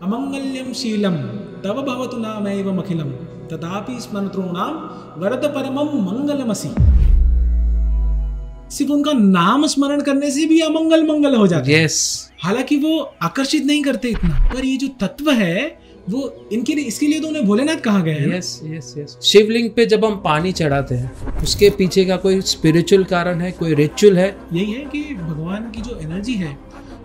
अमंगल्यम शीलम तव भवतु नामैव मखिलम तथापि स्मर्तॄणां वरद परमं मंगलमसि। सिर्फ उनका नाम स्मरण करने से भी अमंगल मंगल हो जाता है। हालांकि वो आकर्षित नहीं करते इतना, पर ये जो तत्व है वो इनके लिए, इसके लिए तो उन्हें भोलेनाथ कहा गया है। यस। शिवलिंग पे जब हम पानी चढ़ाते हैं उसके पीछे का कोई स्पिरिचुअल कारण है, कोई रिचुअल है? यही है कि भगवान की जो एनर्जी है,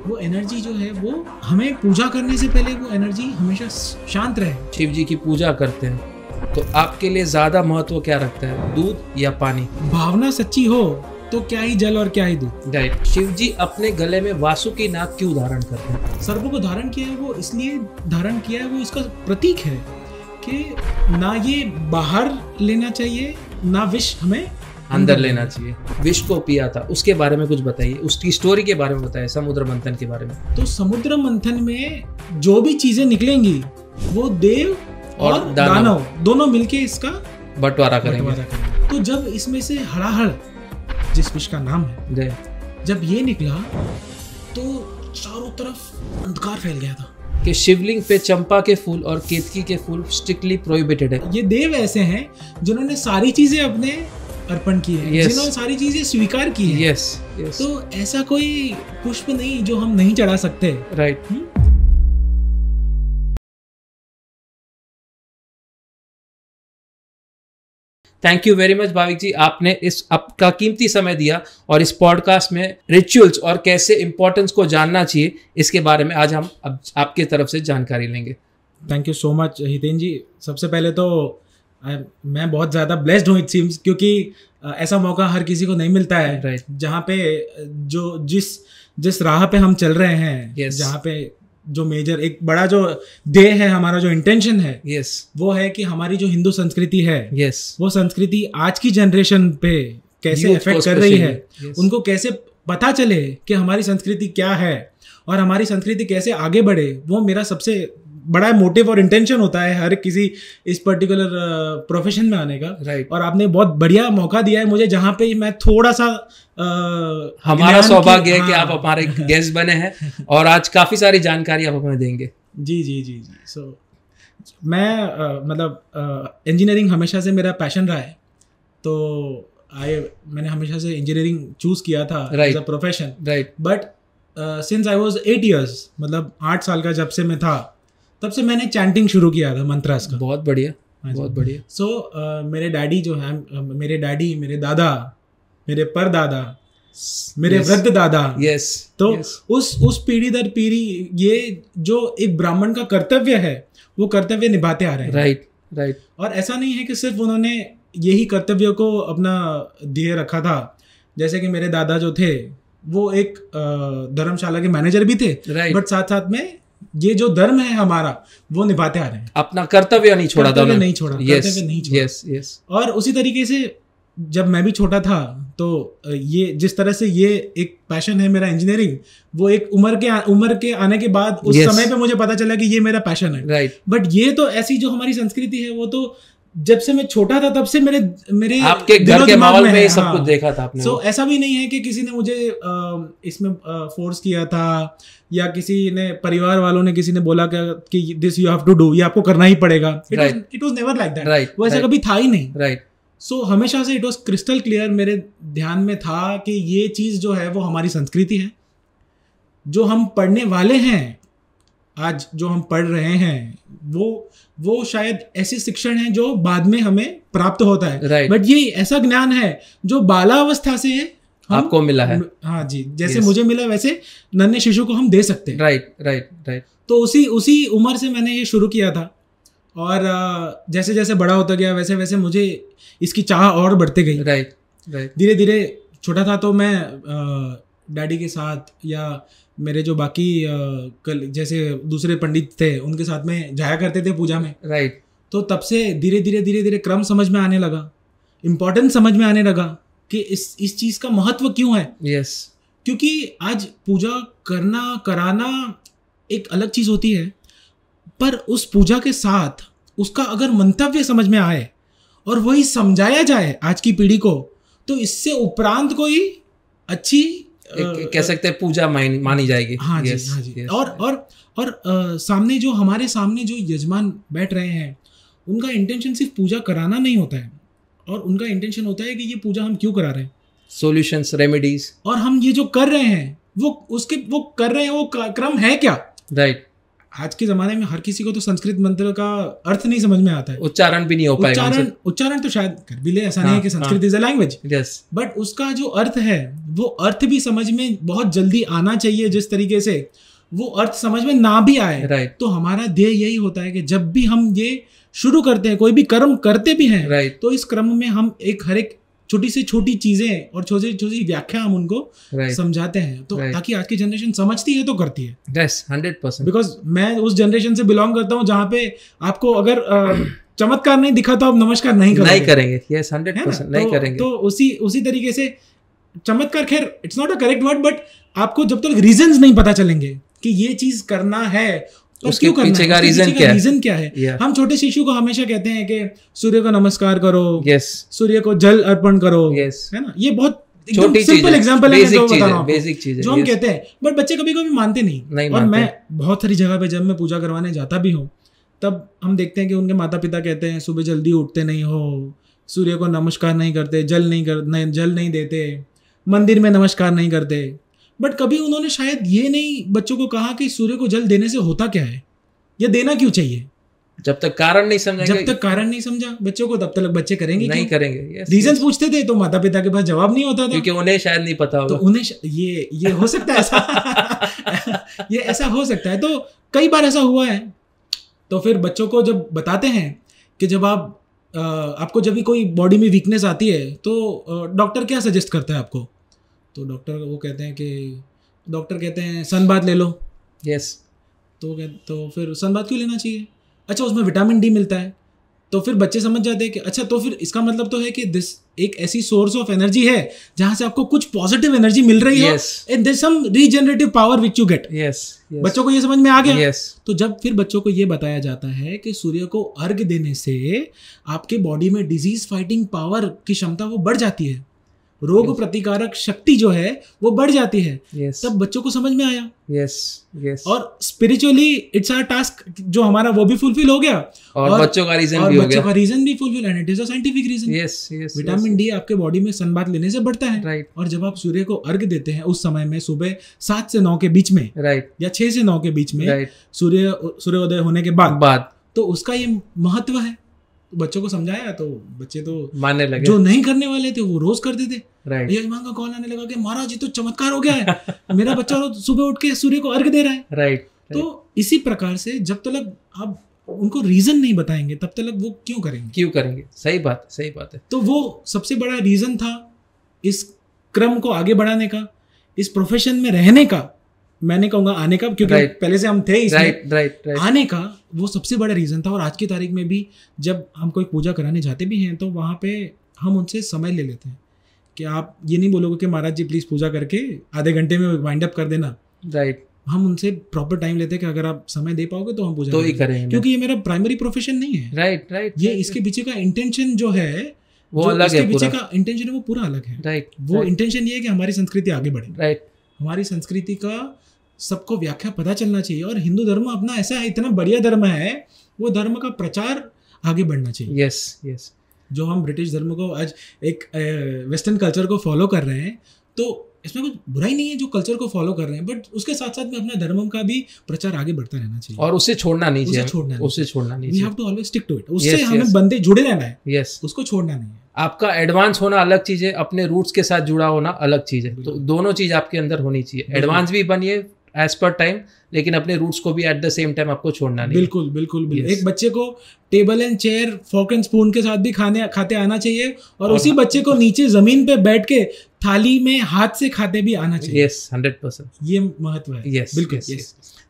वो एनर्जी जो है वो हमें पूजा करने से पहले वो एनर्जी हमेशा शांत रहे। शिव जी की पूजा करते हैं तो आपके लिए ज्यादा महत्व क्या रखता है, दूध या पानी? भावना सच्ची हो तो क्या ही जल और क्या ही दूध। राइट। शिव जी अपने गले में वासुकी नाग क्यों धारण करते हैं? सर्पों को धारण किया है वो इसलिए धारण किया है, वो इसका प्रतीक है कि ना ये बाहर लेना चाहिए, ना विष हमें अंदर लेना चाहिए। विष को पिया था, उसके बारे में कुछ बताइए, उसकी स्टोरी के बारे में बताइए, समुद्र मंथन के बारे में। तो समुद्र मंथन में जो भी चीजें निकलेंगी वो देव और दानव दोनों मिलके इसका बंटवारा करेंगे। तो जब इसमें से हड़ाहड़, जिस विष का नाम है, जब ये निकला तो चारों तरफ अंधकार फैल गया था। कि शिवलिंग पे चंपा के फूल और केतकी के फूल स्ट्रिक्टली प्रोहिबिटेड है। ये देव ऐसे हैं जिन्होंने सारी चीजें अपने अर्पण की है, जिन्होंने सारी चीजें स्वीकार की है। यस। तो ऐसा कोई पुष्प नहीं जो हम नहीं चढ़ा सकते। Right. Thank you very much Bhavik ji, आपने इस आपका कीमती समय दिया और इस पॉडकास्ट में रिचुअल्स और कैसे इंपॉर्टेंस को जानना चाहिए इसके बारे में आज हम अब आपके तरफ से जानकारी लेंगे। Thank you so much Hiten ji. सबसे पहले तो मैं बहुत ज़्यादा ब्लेस्ड हूँ इट सीम्स, क्योंकि ऐसा मौका हर किसी को नहीं मिलता है। राइट। जहाँ पे जो जिस राह पे हम चल रहे हैं, जहाँ पे जो मेजर एक बड़ा जो ध्येय है, हमारा जो इंटेंशन है, वो है कि हमारी जो हिंदू संस्कृति है, वो संस्कृति आज की जनरेशन पे कैसे इफेक्ट कर रही है, उनको कैसे पता चले कि हमारी संस्कृति क्या है और हमारी संस्कृति कैसे आगे बढ़े। वो मेरा सबसे बड़ा मोटिव और इंटेंशन होता है हर किसी इस पर्टिकुलर प्रोफेशन में आने का। राइट। और आपने बहुत बढ़िया मौका दिया है मुझे, जहाँ पे मैं थोड़ा सा हमारा सौभाग्य है कि आप हमारे गेस्ट बने हैं और आज काफी सारी जानकारी आप हमें देंगे। जी। सो मैं मतलब इंजीनियरिंग हमेशा से मेरा पैशन रहा है, तो मैंने हमेशा से इंजीनियरिंग चूज किया था as a profession. Right. But since I was 8 years, मतलब 8 साल का जब से मैं था, तब से मैंने चैंटिंग शुरू किया था, मंत्रास का। बहुत बढ़िया, बहुत बढ़िया। सो मेरे डैडी जो हैं, मेरे डैडी, मेरे दादा, मेरे परदादा, मेरे वृद्ध दादा, तो उस पीढ़ी दर पीढ़ी ये जो एक ब्राह्मण का कर्तव्य है, वो कर्तव्य निभाते आ रहे हैं। राइट। और ऐसा नहीं है कि सिर्फ उन्होंने यही कर्तव्य को अपना ध्येय रखा था। जैसे कि मेरे दादा जो थे वो एक धर्मशाला के मैनेजर भी थे, बट साथ साथ में ये जो धर्म है हमारा वो निभाते आ रहे हैं। अपना कर्तव्य नहीं छोड़ा, कर्तव्य नहीं छोड़ा। यस। और उसी तरीके से जब मैं भी छोटा था तो ये जिस तरह से ये एक पैशन है मेरा इंजीनियरिंग, वो एक उम्र के आने के बाद उस समय पे मुझे पता चला कि ये मेरा पैशन है। राइट। बट ये तो ऐसी जो हमारी संस्कृति है, वो तो जब से मैं छोटा था तब से मेरे आपके घर के माहौल में सब कुछ देखा था आपने। सो ऐसा भी नहीं है कि किसी ने मुझे इसमें फोर्स किया था, या किसी ने परिवार वालों ने किसी ने बोला कि this you have to do, ये आपको करना ही पड़ेगा। It was never like that. वो ऐसा कभी था ही नहीं। राइट। सो हमेशा से इट वाज क्रिस्टल क्लियर, मेरे ध्यान में था कि ये चीज जो है वो हमारी संस्कृति है। जो हम पढ़ने वाले हैं आज, जो हम पढ़ रहे हैं, वो शायद ऐसी शिक्षण है जो बाद में हमें प्राप्त होता है। बट ये ऐसा ज्ञान है जो बालावस्था से आपको मिला है। हाँ जी, जैसे मुझे मिला वैसे नन्हे शिशु को हम दे सकते हैं। राइट। तो उसी उम्र से मैंने ये शुरू किया था, और जैसे जैसे बड़ा होता गया वैसे वैसे मुझे इसकी चाह और बढ़ते गई। राइट। धीरे धीरे छोटा था तो मैं डैडी के साथ या मेरे जो बाकी जैसे दूसरे पंडित थे उनके साथ में जाया करते थे पूजा में। राइट। तो तब से धीरे धीरे क्रम समझ में आने लगा, इम्पोर्टेंस समझ में आने लगा कि इस चीज का महत्व क्यों है। क्योंकि आज पूजा कराना एक अलग चीज होती है, पर उस पूजा के साथ उसका अगर मंतव्य समझ में आए और वही समझाया जाए आज की पीढ़ी को, तो इससे उपरांत कोई अच्छी कह सकते हैं पूजा मानी जाएगी। हाँ जी, हाँ जी। और सामने जो हमारे सामने जो यजमान बैठ रहे हैं, उनका इंटेंशन सिर्फ पूजा कराना नहीं होता है, और उनका इंटेंशन होता है कि ये पूजा हम क्यों करा रहे हैं, सॉल्यूशंस, रेमेडीज, और हम ये जो कर रहे हैं वो कर रहे हैं वो क्रम है क्या। राइट। आज के जमाने में हर किसी को तो संस्कृत मंत्र का अर्थ नहीं समझ में आता है, उच्चारण भी नहीं हो पाएगा, उच्चारण तो शायद कर भी ले, ऐसा नहीं है कि Sanskrit is a language, but उसका जो अर्थ है वो अर्थ भी समझ में बहुत जल्दी आना चाहिए। जिस तरीके से वो अर्थ समझ में ना भी आए, तो हमारा ध्येय यही होता है कि जब भी हम ये शुरू करते हैं, कोई भी कर्म करते भी हैं, तो इस क्रम में हम हर एक छोटी से छोटी चीजें और छोटी छोटी व्याख्या हम उनको समझाते हैं, तो ताकि आज की जनरेशन समझती है तो करती है। 100%। बिकॉज मैं उस जनरेशन से बिलोंग करता हूँ जहाँ पे आपको अगर चमत्कार नहीं दिखा तो आप नमस्कार नहीं करेंगे। यस, 100% नहीं करेंगे। तो उसी तरीके से चमत्कार, खैर it's not a correct word, but आपको जब तक रीजंस नहीं पता चलेंगे कि ये चीज करना है तो उसके पीछे का रीजन क्या है। हम छोटे शिशु को हमेशा कहते हैं कि सूर्य को नमस्कार करो, सूर्य को जल अर्पण करो, है ना। ये बहुत छोटी सिंपल एग्जांपल है, बेसिक चीज जो हम कहते हैं, बट बच्चे कभी कभी मानते नहीं। और मैं बहुत सारी जगह पे जब मैं पूजा करवाने जाता भी हूँ, तब हम देखते हैं कि उनके माता पिता कहते हैं सुबह जल्दी उठते नहीं हो, सूर्य को नमस्कार नहीं करते, जल नहीं देते, मंदिर में नमस्कार नहीं करते। बट कभी उन्होंने शायद ये नहीं बच्चों को कहा कि सूर्य को जल देने से होता क्या है या देना क्यों चाहिए। जब तक कारण नहीं समझा बच्चों को, तब तक बच्चे करेंगे नहीं करेंगे। रीजन पूछते थे तो माता पिता के पास जवाब नहीं होता था, क्योंकि उन्हें शायद नहीं पता होगा। तो उन्हें ये हो सकता है ऐसा ये ऐसा हो सकता है। तो कई बार ऐसा हुआ है। तो फिर बच्चों को जब बताते हैं कि जब आपको जब भी कोई बॉडी में वीकनेस आती है तो डॉक्टर क्या सजेस्ट करता है आपको, तो डॉक्टर कहते हैं सनबाथ ले लो। तो फिर सनबाथ क्यों लेना चाहिए, अच्छा उसमें विटामिन डी मिलता है। तो फिर बच्चे समझ जाते हैं कि अच्छा, तो फिर इसका मतलब तो है कि दिस एक ऐसी सोर्स ऑफ एनर्जी है जहां से आपको कुछ पॉजिटिव एनर्जी मिल रही है, and there some regenerative power which you get. बच्चों को ये समझ में आ गया। तो जब फिर बच्चों को ये बताया जाता है कि सूर्य को अर्घ देने से आपके बॉडी में डिजीज फाइटिंग पावर की क्षमता वो बढ़ जाती है, रोग प्रतिकारक शक्ति जो है वो बढ़ जाती है, तब बच्चों को समझ में आया। और स्पिरिचुअली इट्स आवर टास्क जो हमारा वो भी फुलफिल हो गया, और बच्चों का रीजन भी fulfil, and it is a scientific reason. Vitamin D आपके बॉडी में सनबाथ लेने से बढ़ता है। और जब आप सूर्य को अर्घ देते हैं उस समय में सुबह 7 से 9 के बीच में, या 6 से 9 के बीच में, सूर्योदय होने के बाद, तो उसका ये महत्व है। बच्चों को समझाया तो बच्चे तो मानने लगे, जो नहीं करने वाले थे वो रोज करते थे। यजमान का कॉल आने लगा कि महाराज जी तो चमत्कार हो गया है, मेरा बच्चा सुबह उठ के सूर्य को अर्घ दे रहा है। तो इसी प्रकार से जब तक आप उनको रीजन नहीं बताएंगे तब तक वो क्यों करेंगे। सही बात है। तो वो सबसे बड़ा रीजन था इस क्रम को आगे बढ़ाने का, इस प्रोफेशन में रहने का, मैं नहीं कहूंगा आने का, क्योंकि पहले से हम थे इसमें, आने का वो सबसे बड़ा रीजन था। और आज की तारीख में भी जब हम कोई पूजा कराने जाते भी हैं तो वहाँ पे हम उनसे समय ले लेते हैं कि आप ये नहीं बोलोगे कि महाराज जी प्लीज पूजा करके आधे घंटे में वाइंड अप कर देना। हम उनसे प्रॉपर टाइम लेते हैं कि अगर आप समय दे पाओगे तो हम पूजा करेंगे, क्योंकि ये मेरा प्राइमरी प्रोफेशन नहीं है। ये इसके पीछे का इंटेंशन जो है वो अलग है, पीछे का इंटेंशन है वो पूरा अलग है। वो इंटेंशन ये है कि हमारी संस्कृति आगे बढ़े। हमारी संस्कृति का सबको व्याख्या पता चलना चाहिए, और हिंदू धर्म अपना ऐसा है, इतना बढ़िया धर्म है, वो धर्म का प्रचार आगे बढ़ना चाहिए। जो हम ब्रिटिश धर्म को आज एक वेस्टर्न कल्चर को फॉलो कर रहे हैं, तो इसमें कुछ बुराई नहीं है जो कल्चर को फॉलो कर रहे हैं, बट उसके साथ साथ में अपना धर्म का भी प्रचार आगे बढ़ता रहना चाहिए, और उसे छोड़ना नहीं चाहिए। We have to always stick to it. उससे हमें बंदे जुड़े रहना है, उसको छोड़ना नहीं है। आपका एडवांस होना अलग चीज है, अपने रूट्स के साथ जुड़ा होना अलग चीज है। तो दोनों चीज आपके अंदर होनी चाहिए। एडवांस भी बनिए एज पर टाइम, लेकिन अपने रूट्स को भी एट द सेम टाइम आपको छोड़ना नहीं। बिल्कुल। एक बच्चे को table and chair, fork and spoon के साथ भी खाते आना चाहिए, और उसी बच्चे को नीचे जमीन पे बैठ के थाली में हाथ से खाते भी आना चाहिए। 100% ये महत्व है। बिल्कुल।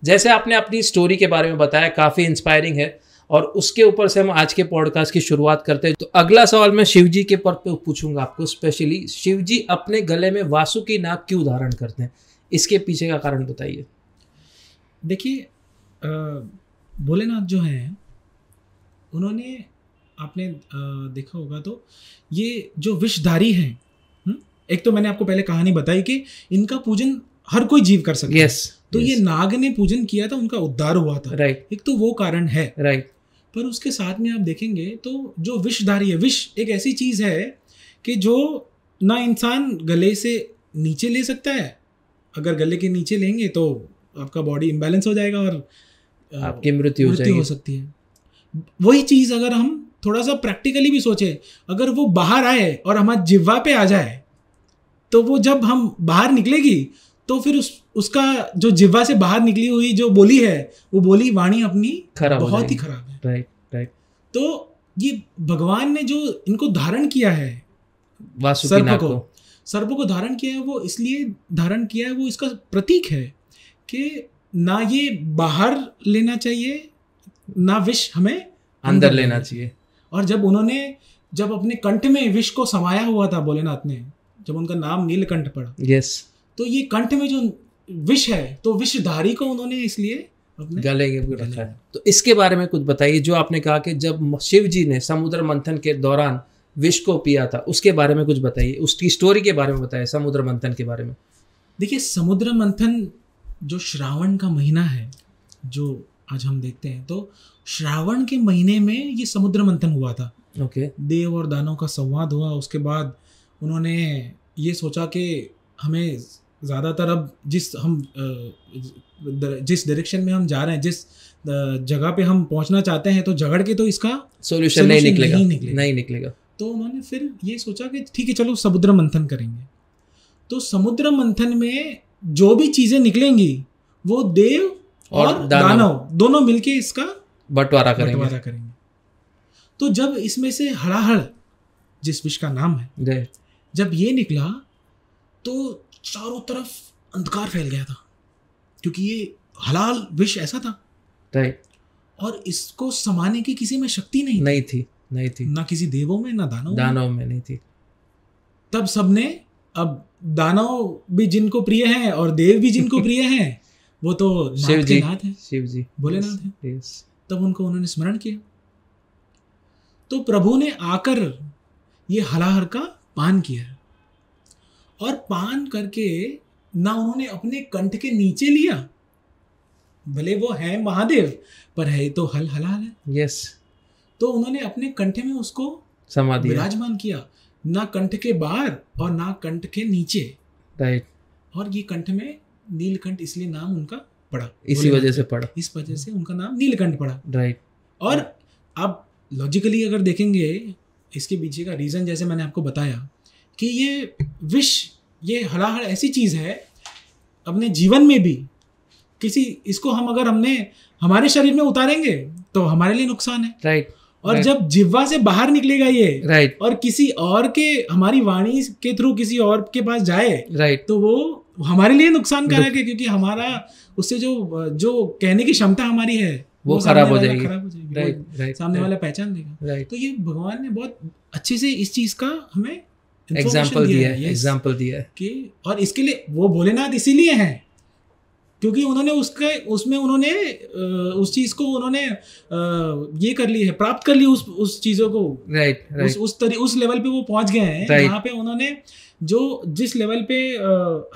जैसे आपने अपनी स्टोरी के बारे में बताया, काफी इंस्पायरिंग है, और उसके ऊपर से हम आज के पॉडकास्ट की शुरुआत करते हैं। तो अगला सवाल मैं शिव जी के पर पूछूंगा आपको स्पेशली। शिव जी अपने गले में वासुकी नाग क्यों धारण करते हैं, इसके पीछे का कारण बताइए। देखिए, भोलेनाथ जो हैं, उन्होंने आपने देखा होगा तो ये जो विषधारी हैं, एक तो मैंने आपको पहले कहानी बताई कि इनका पूजन हर कोई जीव कर सकता है। तो ये नाग ने पूजन किया था, उनका उद्धार हुआ था। एक तो वो कारण है। पर उसके साथ में आप देखेंगे तो जो विषधारी है, विष एक ऐसी चीज है कि जो ना इंसान गले से नीचे ले सकता है, अगर गले के नीचे लेंगे तो आपका बॉडी इम्बैलेंस हो जाएगा और आपकी मृत्यु हो सकती है। वही चीज अगर हम थोड़ा सा प्रैक्टिकली भी सोचे, अगर वो बाहर आए और हमारे जिह्वा पे आ जाए तो वो जब हम बाहर निकलेगी तो फिर उसका जो जिह्वा से बाहर निकली हुई जो बोली है, वो बोली वाणी अपनी बहुत ही खराब है। राइट। तो ये भगवान ने जो इनको धारण किया है, सर्प को धारण किया है, वो इसलिए धारण किया है, वो इसका प्रतीक है कि ना ये बाहर लेना चाहिए, ना विष हमें अंदर लेना चाहिए। और जब अपने कंठ में विष को समाया हुआ था भोलेनाथ ने, जब उनका नाम नीलकंठ पड़ा, तो ये कंठ में जो विष है, तो विषधारी को उन्होंने इसलिए अपने गले के रखा है। तो इसके बारे में कुछ बताइए, जो आपने कहा कि जब शिव जी ने समुद्र मंथन के दौरान विष को पिया था, उसके बारे में कुछ बताइए, उसकी स्टोरी के बारे में बताइए, समुद्र मंथन के बारे में। देखिए, समुद्र मंथन जो श्रावण का महीना है, जो आज हम देखते हैं, तो श्रावण के महीने में ये समुद्र मंथन हुआ था। देव और दानव का संवाद हुआ। उसके बाद उन्होंने ये सोचा कि हमें ज़्यादातर अब जिस डायरेक्शन में हम जा रहे हैं, जिस जगह पे हम पहुंचना चाहते हैं, तो झगड़ के तो इसका सॉल्यूशन नहीं निकलेगा। तो उन्होंने फिर ये सोचा कि ठीक है, चलो समुद्र मंथन करेंगे। तो समुद्र मंथन में जो भी चीज़ें निकलेंगी वो देव और दानव दोनों मिलके इसका बंटवारा करेंगे। तो जब इसमें से हड़ाहड़, जिस विष का नाम है, जब ये निकला तो चारों तरफ अंधकार फैल गया था, क्योंकि ये हलाल विष ऐसा था। और इसको समाने की किसी में शक्ति नहीं थी। ना किसी देवों में, ना दानव में नहीं थी। तब सबने, अब दानव भी जिनको प्रिय हैं और देव भी जिनको प्रिय हैं, वो तो शिव जी भोलेनाथ है। तब उन्होंने स्मरण किया। तो प्रभु ने आकर ये हलाहर का पान किया, और पान करके ना उन्होंने अपने कंठ के नीचे लिया, भले वो है महादेव पर है तो हलाल है। तो उन्होंने अपने कंठ में उसको विराजमान किया, ना कंठ के बाहर और ना कंठ के नीचे। और ये कंठ में नीलकंठ इसलिए नाम उनका पड़ा, इस वजह से उनका नाम नीलकंठ पड़ा। और अब लॉजिकली अगर देखेंगे इसके पीछे का रीजन, जैसे मैंने आपको बताया कि ये विष, ये हलाहल ऐसी चीज है, अपने जीवन में भी इसको हम अगर हमारे शरीर में उतारेंगे तो हमारे लिए नुकसान है। और जब जिह्वा से बाहर निकलेगा ये, और किसी और के, हमारी वाणी के थ्रू किसी और के पास जाए, तो वो हमारे लिए नुकसानकारक है, क्योंकि हमारा उससे जो कहने की क्षमता हमारी है वो खराब हो जाएगी। सामने वाला पहचान देगा। तो ये भगवान ने बहुत अच्छे से इस चीज का हमें एग्जाम्पल दिया है कि, और इसके लिए वो भोलेनाथ इसीलिए हैं क्योंकि उन्होंने उसमें उन्होंने उस चीज को उन्होंने ये कर ली है, प्राप्त कर ली उस चीजों को। उस लेवल पे वो पहुंच गए हैं जहाँ पे उन्होंने जिस लेवल पे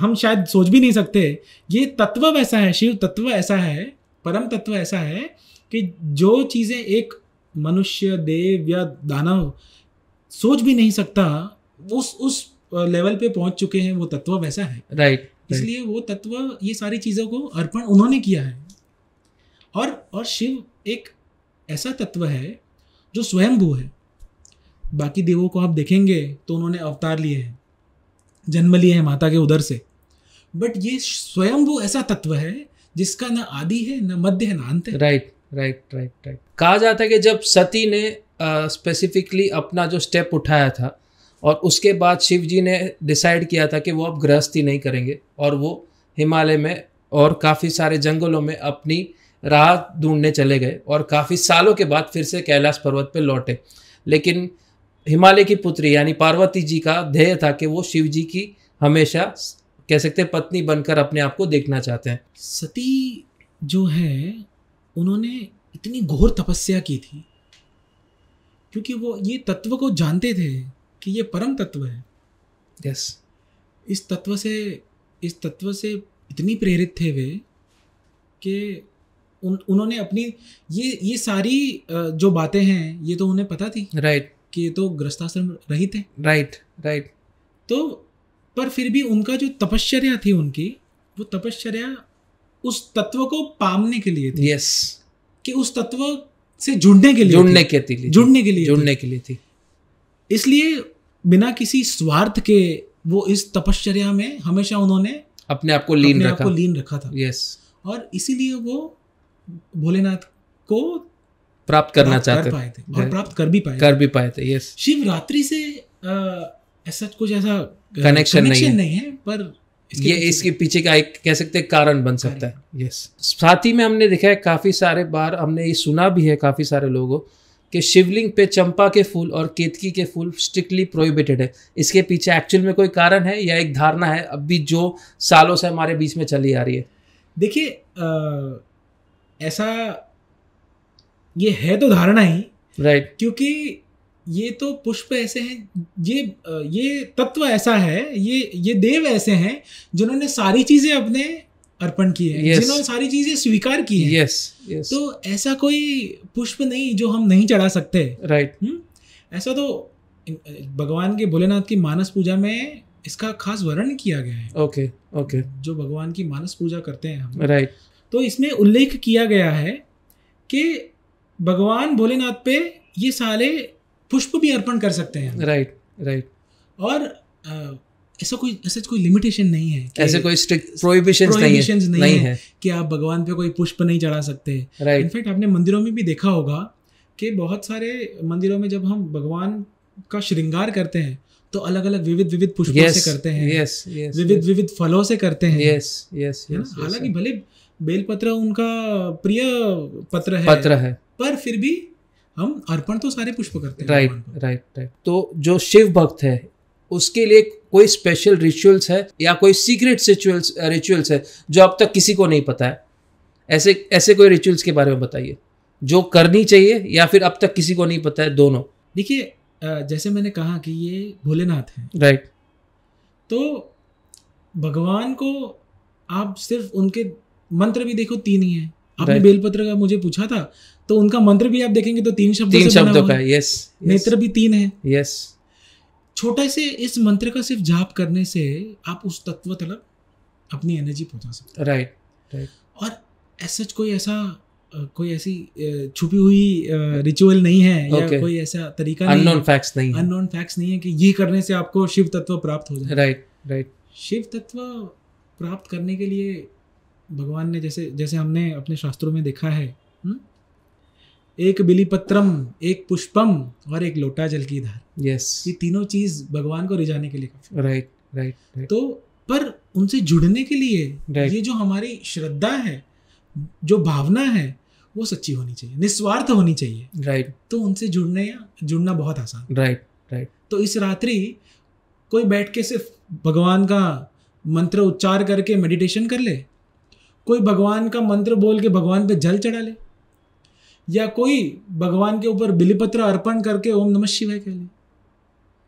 हम शायद सोच भी नहीं सकते। ये तत्व वैसा है, शिव तत्व ऐसा है, परम तत्व ऐसा है कि जो चीजें एक मनुष्य, देव या दानव सोच भी नहीं सकता, उस लेवल पे पहुंच चुके हैं। वो तत्व वैसा है। इसलिए वो तत्व, ये सारी चीज़ों को अर्पण उन्होंने किया है। और शिव एक ऐसा तत्व है जो स्वयंभू है। बाकी देवों को आप देखेंगे तो उन्होंने अवतार लिए हैं, जन्म लिए हैं माता के उदर से, बट ये स्वयंभू ऐसा तत्व है जिसका ना आदि है, ना मध्य है, ना अंत है। राइट। कहा जाता है कि जब सती ने स्पेसिफिकली अपना जो स्टेप उठाया था और उसके बाद शिव जी ने डिसाइड किया था कि वो अब गृहस्थी नहीं करेंगे और वो हिमालय में और काफ़ी सारे जंगलों में अपनी राह ढूंढने चले गए और काफ़ी सालों के बाद फिर से कैलाश पर्वत पे लौटे। लेकिन हिमालय की पुत्री यानी पार्वती जी का ध्येय था कि वो शिव जी की हमेशा, कह सकते हैं, पत्नी बनकर अपने आप को देखना चाहते हैं। सती जो है उन्होंने इतनी घोर तपस्या की थी क्योंकि वो ये तत्व को जानते थे कि ये परम तत्व है। इस तत्व से इतनी प्रेरित थे वे कि उन्होंने अपनी ये सारी जो बातें हैं ये तो उन्हें पता थी, राइट, कि ये तो गृहस्थाश्रम रहित है, राइट। तो पर फिर भी उनका जो तपश्चर्या थी उनकी, वो तपश्चर्या उस तत्व को पामने के लिए थी, यस, कि उस तत्व से जुड़ने के लिए थी। इसलिए बिना किसी स्वार्थ के वो इस तपश्चर्या में हमेशा उन्होंने अपने आप को लीन रखा था। यस, और इसीलिए वो भोलेनाथ को प्राप्त करना चाहते थे और प्राप्त कर भी पाए थे। यस, शिवरात्रि से ऐसा कुछ कनेक्शन नहीं है, पर ये इसके पीछे का एक कह सकते हैं कारण बन सकता है। यस, साथ ही में हमने देखा है काफी सारे बार, हमने ये सुना भी है काफी सारे लोगों कि शिवलिंग पे चंपा के फूल और केतकी के फूल स्ट्रिक्टली प्रोहिबिटेड है। इसके पीछे एक्चुअल में कोई कारण है या एक धारणा है अब भी जो सालों से हमारे बीच में चली आ रही है? देखिए, ऐसा ये है तो धारणा ही, राइट, क्योंकि ये तो पुष्प ऐसे हैं, ये तत्व ऐसा है, ये देव ऐसे हैं जिन्होंने सारी चीजें अपने अर्पण की है, जिन्होंने सारी चीजें स्वीकार की है। yes. तो ऐसा कोई पुष्प नहीं जो हम नहीं चढ़ा सकते, राइट। ऐसा तो भगवान के भोलेनाथ की मानस पूजा में इसका खास वर्णन किया गया है। ओके। जो भगवान की मानस पूजा करते हैं हम, राइट, तो इसमें उल्लेख किया गया है कि भगवान भोलेनाथ पे ये सारे पुष्प भी अर्पण कर सकते हैं। राइट। और ऐसा कोई लिमिटेशन नहीं है, ऐसे कोई स्ट्रिक्ट प्रोहिबिशंस नहीं है कि आप भगवान पे कोई पुष्प नहीं चढ़ा सकते। राइट, इनफैक्ट आपने मंदिरों में भी देखा होगा कि बहुत सारे मंदिरों में जब हम भगवान का श्रृंगार करते हैं तो अलग अलग विविध पुष्पों से करते हैं, विविध फलों से करते हैं। यस। हालांकि भले बेलपत्र उनका प्रिय पत्र है, पर फिर भी हम अर्पण तो सारे पुष्प करते हैं। राइट। तो जो शिव भक्त है उसके लिए कोई स्पेशल रिचुअल्स है या कोई सीक्रेट रिचुअल्स है जो अब तक किसी को नहीं पता है? ऐसे कोई रिचुअल्स के बारे में बताइए जो करनी चाहिए या फिर अब तक किसी को नहीं पता है, दोनों। देखिए, जैसे मैंने कहा कि ये भोलेनाथ है, राइट, तो भगवान को आप सिर्फ उनके मंत्र भी देखो 3 ही है। आपने बेलपत्र का मुझे पूछा था, तो उनका मंत्र भी आप देखेंगे तो 3 शब्दों का है। यस, नेत्र भी 3 है। यस, छोटे से इस मंत्र का सिर्फ जाप करने से आप उस तत्व तक अपनी एनर्जी पहुंचा सकते हैं। राइट। और कोई ऐसी छुपी हुई रिचुअल नहीं है, या कोई ऐसा तरीका नहीं, अननोन फैक्ट्स नहीं है कि ये करने से आपको शिव तत्व प्राप्त हो जाए। राइट। शिव तत्व प्राप्त करने के लिए भगवान ने जैसे हमने अपने शास्त्रों में देखा है, एक बिलीपत्रम, एक पुष्पम और एक लोटा जल की धार। यस, ये तीनों चीज भगवान को रिझाने के लिए काफी। राइट। तो पर उनसे जुड़ने के लिए ये जो हमारी श्रद्धा है, जो भावना है, वो सच्ची होनी चाहिए, निस्वार्थ होनी चाहिए। राइट। तो उनसे जुड़ना बहुत आसान। राइट। तो इस रात्रि कोई बैठ के सिर्फ भगवान का मंत्र उच्चार करके मेडिटेशन कर ले, कोई भगवान का मंत्र बोल के भगवान पे जल चढ़ा ले, या कोई भगवान के ऊपर बिलीपत्र अर्पण करके ओम नमः शिवाय कह ले।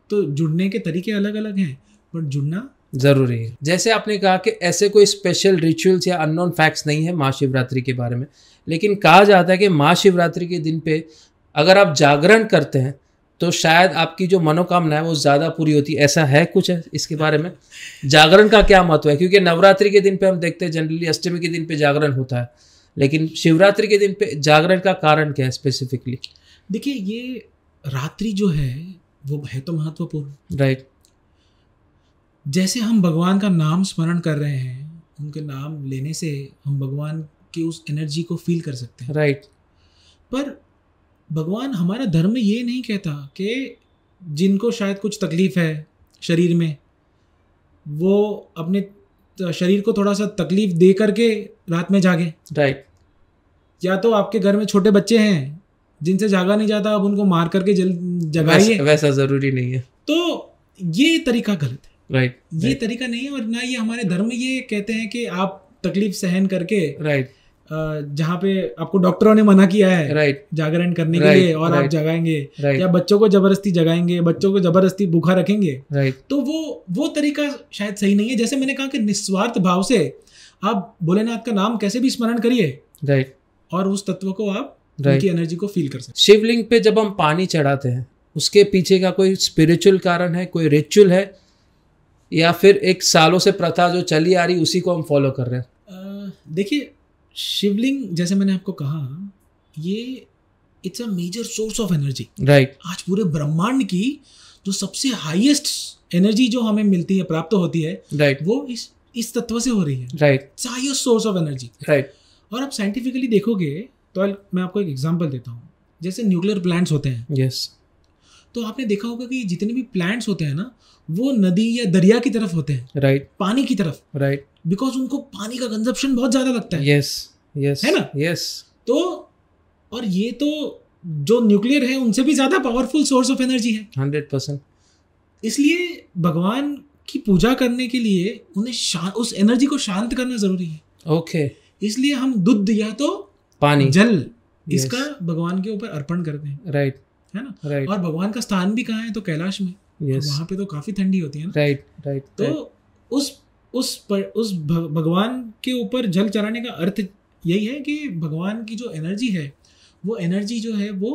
तो जुड़ने के तरीके अलग अलग हैं, बट जुड़ना जरूरी है। जैसे आपने कहा कि ऐसे कोई स्पेशल रिचुअल्स या अननोन फैक्ट्स नहीं है महाशिवरात्रि के बारे में, लेकिन कहा जाता है कि महाशिवरात्रि के दिन पे अगर आप जागरण करते हैं तो शायद आपकी जो मनोकामना है वो ज़्यादा पूरी होती है। ऐसा है कुछ है इसके बारे में? जागरण का क्या महत्व है? क्योंकि नवरात्रि के दिन पे हम देखते हैं जनरली अष्टमी के दिन पे जागरण होता है, लेकिन शिवरात्रि के दिन पे जागरण का कारण क्या है स्पेसिफिकली? देखिए, ये रात्रि जो है वो है तो महत्वपूर्ण। राइट। जैसे हम भगवान का नाम स्मरण कर रहे हैं, उनके नाम लेने से हम भगवान की उस एनर्जी को फील कर सकते हैं। राइट। पर भगवान, हमारा धर्म ये नहीं कहता कि जिनको शायद कुछ तकलीफ है शरीर में, वो अपने शरीर को थोड़ा सा तकलीफ दे करके रात में जागे। राइट। या तो आपके घर में छोटे बच्चे हैं जिनसे जागा नहीं जाता, अब उनको मार करके जगाइए। वैसा जरूरी नहीं है। तो ये तरीका गलत है। राइट। ये तरीका नहीं है, और ना ये हमारे धर्म में ये कहते हैं कि आप तकलीफ सहन करके जहाँ पे आपको डॉक्टरों ने मना किया है जागरण करने के लिए और आप जगाएंगे या बच्चों को जबरदस्ती जगाएंगे, बच्चों को जबरदस्ती भूखा रखेंगे, तो वो तरीका शायद सही नहीं है। जैसे मैंने कहा कि निस्वार्थ भाव से आप भोलेनाथ का नाम कैसे भी स्मरण करिए और उस तत्व को आप उनकी एनर्जी को फील कर सकते। शिवलिंग पे जब हम पानी चढ़ाते हैं उसके पीछे का कोई स्पिरिचुअल कारण है, कोई रिचुअल है, या फिर एक सालों से प्रथा जो चली आ रही उसी को हम फॉलो कर रहे हैं? देखिए, शिवलिंग जैसे मैंने आपको कहा, ये it's a major source of energy. आज पूरे ब्रह्मांड की जो सबसे हाईएस्ट एनर्जी जो हमें मिलती है, प्राप्त होती है, वो इस तत्व से हो रही है। It's highest source of energy. और आप साइंटिफिकली देखोगे तो मैं आपको एक एग्जांपल देता हूँ। जैसे न्यूक्लियर प्लांट्स होते हैं, तो आपने देखा होगा कि जितने भी प्लांट्स होते हैं ना, वो नदी या दरिया की तरफ होते हैं, पानी की तरफ, बिकॉज उनको पानी का कंजप्शन बहुत ज्यादा लगता है। है ना? तो और ये तो जो न्यूक्लियर है उनसे भी ज्यादा पावरफुल सोर्स ऑफ एनर्जी है, 100%। इसलिए भगवान की पूजा करने के लिए उन्हें उस एनर्जी को शांत करना जरूरी है। इसलिए हम दूध या तो पानी, जल, इसका भगवान के ऊपर अर्पण करते हैं। है ना? और भगवान का स्थान भी कहाँ है? तो कैलाश में। वहाँ पे तो काफी ठंडी होती है ना। तो उस भगवान के ऊपर जल चढ़ाने का अर्थ यही है कि भगवान की जो एनर्जी है, वो एनर्जी जो है वो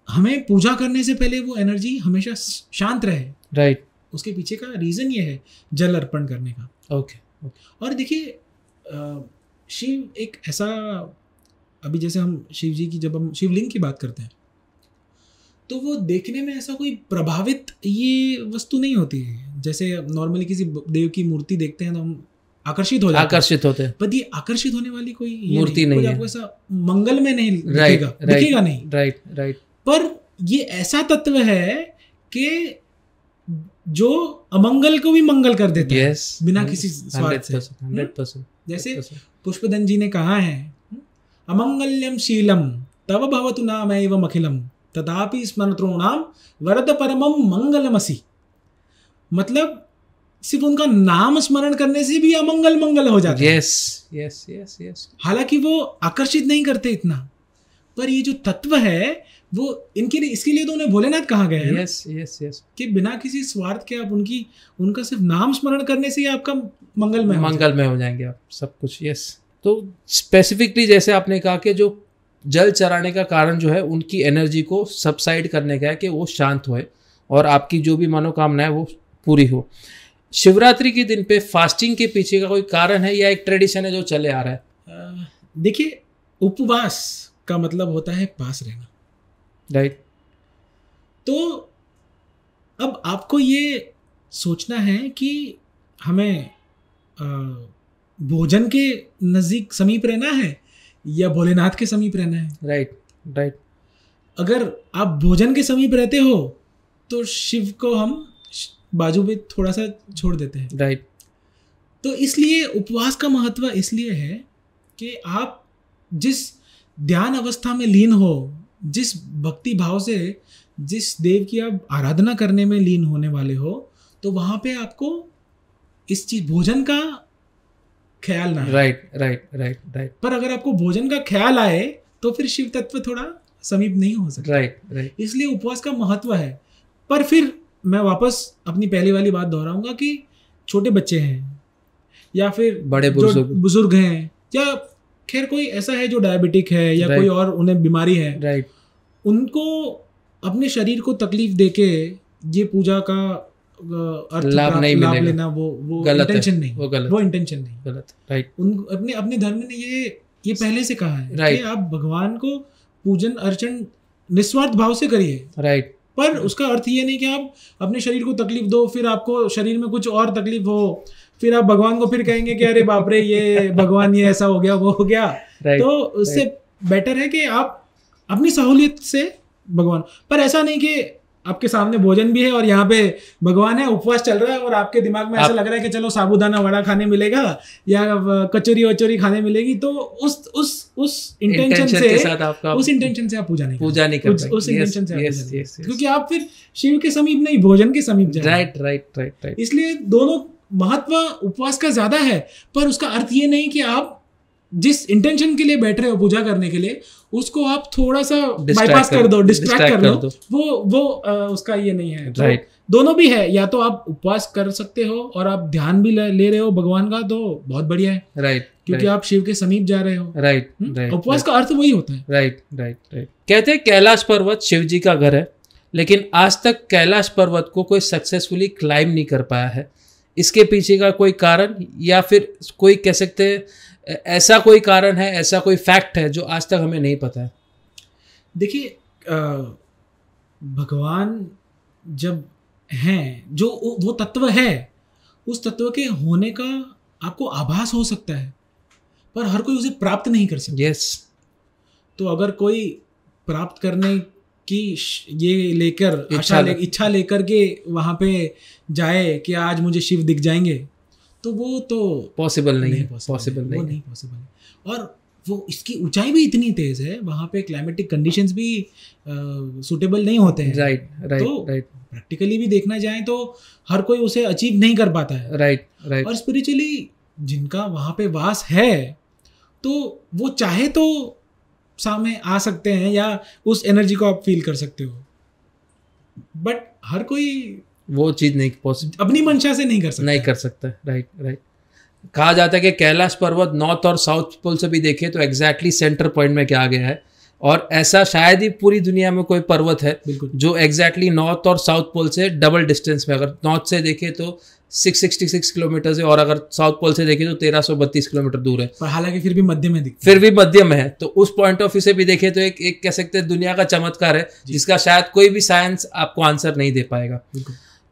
हमें पूजा करने से पहले वो एनर्जी हमेशा शांत रहे। उसके पीछे का रीजन ये है जल अर्पण करने का। और देखिए, शिव एक ऐसा, अभी जैसे हम शिव जी की, जब हम शिवलिंग की बात करते हैं तो वो देखने में ऐसा कोई प्रभावित ये वस्तु नहीं होती है। जैसे नॉर्मली किसी देव की मूर्ति देखते हैं तो हम आकर्षित होते हैं, पर ये आकर्षित होने वाली कोई मूर्ति नहीं है। आपको ऐसा मंगल में नहीं दिखेगा नहीं। पर ये ऐसा तत्व है कि जो अमंगल को भी मंगल कर देता है बिना किसी स्वार्थ से। 100%। जैसे पुष्पदन जी ने कहा है, अमंगल्यम शीलम तव भवतु नामैव अखिलम तथापि स्मरतॄणाम वरद परमम मंगलमसि। मतलब सिर्फ उनका नाम स्मरण करने से भी अमंगल मंगल हो जाता है। यस। हालांकि वो आकर्षित नहीं करते इतना, पर ये जो तत्व है वो इनके लिए, इसके लिए तो उन्हें भोलेनाथ कहा गया है। यस। कि बिना किसी स्वार्थ के आप उनका सिर्फ नाम स्मरण करने से ही आपका मंगलमय हो जाएंगे आप सब कुछ। यस। तो स्पेसिफिकली जैसे आपने कहा कि जो जल चढ़ाने का कारण जो है उनकी एनर्जी को सबसाइड करने का है कि वो शांत होए और आपकी जो भी मनोकामना है वो पूरी हो। शिवरात्रि के दिन पे फास्टिंग के पीछे का कोई कारण है या एक ट्रेडिशन है जो चले आ रहा है? देखिए, उपवास का मतलब होता है पास रहना। तो अब आपको ये सोचना है कि हमें भोजन के नज़दीक समीप रहना है या भोलेनाथ के समीप रहना है। राइट। अगर आप भोजन के समीप रहते हो तो शिव को हम बाजू में थोड़ा सा छोड़ देते हैं। तो इसलिए उपवास का महत्व इसलिए है कि आप जिस ध्यान अवस्था में लीन हो, जिस भक्ति भाव से जिस देव की आप आराधना करने में लीन होने वाले हो, तो वहां पे आपको इस चीज भोजन का ख्याल ना है। राइट। पर अगर आपको भोजन का ख्याल आए तो फिर शिव तत्व थोड़ा समीप नहीं हो सकता। राइट। इसलिए उपवास का महत्व है। पर फिर मैं वापस अपनी पहली वाली बात दोहराऊंगा कि छोटे बच्चे हैं या फिर बड़े बुजुर्ग हैं या खैर कोई ऐसा है जो डायबिटिक है या कोई और उन्हें बीमारी है, उनको अपने शरीर को तकलीफ देके ये पूजा का लाभ लेना वो इंटेंशन नहीं, वो इंटेंशन नहीं, गलत। राइट। अपने धर्म ने ये पहले से कहा है कि आप भगवान को पूजन अर्चन निस्वार्थ भाव से करिए। राइट। पर उसका अर्थ ये नहीं कि आप अपने शरीर को तकलीफ दो, फिर आपको शरीर में कुछ और तकलीफ हो, फिर आप भगवान को फिर कहेंगे कि अरे बाप रे ये भगवान ये ऐसा हो गया वो हो गया। तो उससे बेटर है कि आप अपनी सहूलियत से भगवान, पर ऐसा नहीं कि आपके सामने भोजन भी है और यहाँ पे भगवान है, उपवास चल रहा है और आपके दिमाग में ऐसा लग रहा है कि चलो साबूदाना वड़ा खाने मिलेगा या कचौरी वचौरी खाने मिलेगी, तो उस इंटेंशन से आप पूजा नहीं कर पाएंगे। उस इंटेंशन से क्योंकि आप फिर शिव के समीप नहीं, भोजन के समीप जाए। राइट। इसलिए दोनों महत्व उपवास का ज्यादा है, पर उसका अर्थ ये नहीं कि आप जिस इंटेंशन के लिए बैठ रहे हो पूजा करने के लिए, उसको आप थोड़ा सा बाईपास कर दो, डिस्ट्रैक्ट कर लो, वो उसका ये नहीं है। राइट, दोनों भी है, या तो आप उपवास कर सकते हो और आप ध्यान भी ले रहे हो भगवान का, तो बहुत बढ़िया है। राइट, क्योंकि आप शिव के समीप जा रहे हो। राइट, राइट, उपवास का अर्थ वही होता है। Right, right, right. कहते हैं कैलाश पर्वत शिव जी का घर है, लेकिन आज तक कैलाश पर्वत को कोई सक्सेसफुली क्लाइम नहीं कर पाया है। इसके पीछे का कोई कारण, या फिर कोई कह सकते हैं ऐसा कोई कारण है, ऐसा कोई फैक्ट है जो आज तक हमें नहीं पता है? देखिए, भगवान जब हैं, जो वो तत्व है, उस तत्व के होने का आपको आभास हो सकता है, पर हर कोई उसे प्राप्त नहीं कर सकता। यस। तो अगर कोई प्राप्त करने की ये लेकर इच्छा लेकर के वहां पे जाए कि आज मुझे शिव दिख जाएंगे, तो वो तो पॉसिबल नहीं है। पॉसिबल नहीं है। और वो इसकी ऊंचाई भी इतनी तेज है, वहां पे क्लाइमेटिक कंडीशंस भी सूटेबल नहीं होते हैं। Right, right, right. प्रैक्टिकली भी देखना जाए तो हर कोई उसे अचीव नहीं कर पाता है। Right, right. और स्पिरिचुअली जिनका वहां पे वास है, तो वो चाहे तो सामने आ सकते हैं या उस एनर्जी को आप फील कर सकते हो, बट हर कोई वो चीज नहीं पॉसिबल, अपनी मंशा से नहीं कर सकता। Right, right. कहा जाता है कि कैलाश पर्वत नॉर्थ और साउथ पोल से भी देखे तो एग्जैक्टली सेंटर पॉइंट में क्या आ गया है, और ऐसा शायद ही पूरी दुनिया में कोई पर्वत है जो एग्जैक्टली नॉर्थ और साउथ पोल से डबल डिस्टेंस में, अगर नॉर्थ से देखे तो 666 किलोमीटर है, और अगर साउथ पोल से देखे तो 1332 किलोमीटर दूर है, पर हालांकि फिर भी मध्य में फिर भी मध्य में है। तो उस पॉइंट ऑफ व्यू से भी देखे तो एक कह सकते हैं दुनिया का चमत्कार है, जिसका शायद कोई भी साइंस आपको आंसर नहीं दे पाएगा।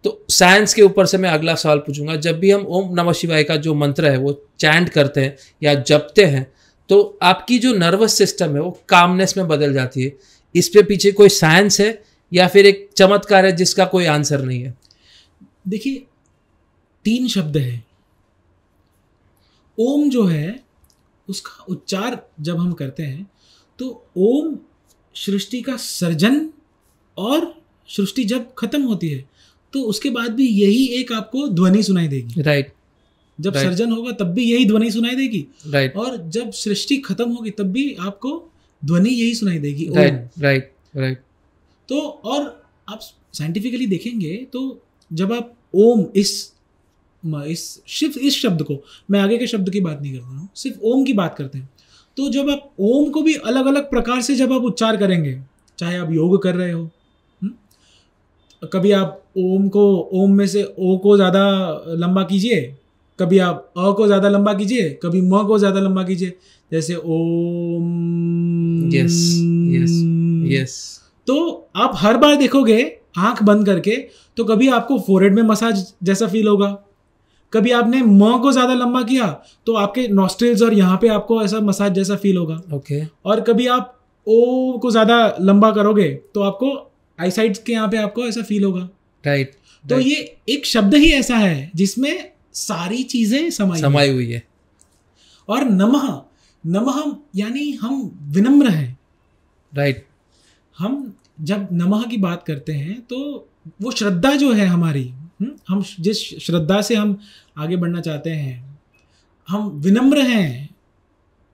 तो साइंस के ऊपर से मैं अगला सवाल पूछूंगा, जब भी हम ओम नमः शिवाय का जो मंत्र है वो चैंट करते हैं या जपते हैं, तो आपकी जो नर्वस सिस्टम है वो कामनेस में बदल जाती है। इस पे पीछे कोई साइंस है या फिर एक चमत्कार है जिसका कोई आंसर नहीं है? देखिए, 3 शब्द है। ओम जो है उसका उच्चार जब हम करते हैं तो ओम सृष्टि का सर्जन, और सृष्टि जब खत्म होती है तो उसके बाद भी यही एक आपको ध्वनि सुनाई देगी। राइट। जब सर्जन होगा तब भी यही ध्वनि सुनाई देगी। राइट। और जब सृष्टि खत्म होगी तब भी आपको ध्वनि यही सुनाई देगी। Right, right, right. तो और आप साइंटिफिकली देखेंगे तो जब आप ओम सिर्फ इस शब्द को, मैं आगे के शब्द की बात नहीं कर रहा हूँ, सिर्फ ओम की बात करते हैं, तो जब आप ओम को भी अलग अलग प्रकार से जब आप उच्चार करेंगे, चाहे आप योग कर रहे हो, कभी आप ओम में से ओ को ज़्यादा लंबा कीजिए, कभी आप अ को ज़्यादा लंबा कीजिए, कभी म को ज़्यादा लंबा कीजिए, जैसे ओम। Yes, yes, yes. तो आप हर बार देखोगे आंख बंद करके, तो कभी आपको फोरहेड में मसाज जैसा फील होगा, कभी आपने म को ज़्यादा लंबा किया तो आपके नॉस्ट्रिल्स और यहाँ पे आपको ऐसा मसाज जैसा फील होगा। ओके। और कभी आप ओ को ज़्यादा लंबा करोगे तो आपको आई साइड्स के यहाँ पे आपको ऐसा फील होगा। राइट। तो ये एक शब्द ही ऐसा है जिसमें सारी चीजें समाई हुई है। और नमः यानी हम विनम्र हैं। राइट। हम जब नमः की बात करते हैं तो वो श्रद्धा जो है हमारी, हम जिस श्रद्धा से हम आगे बढ़ना चाहते हैं, हम विनम्र हैं।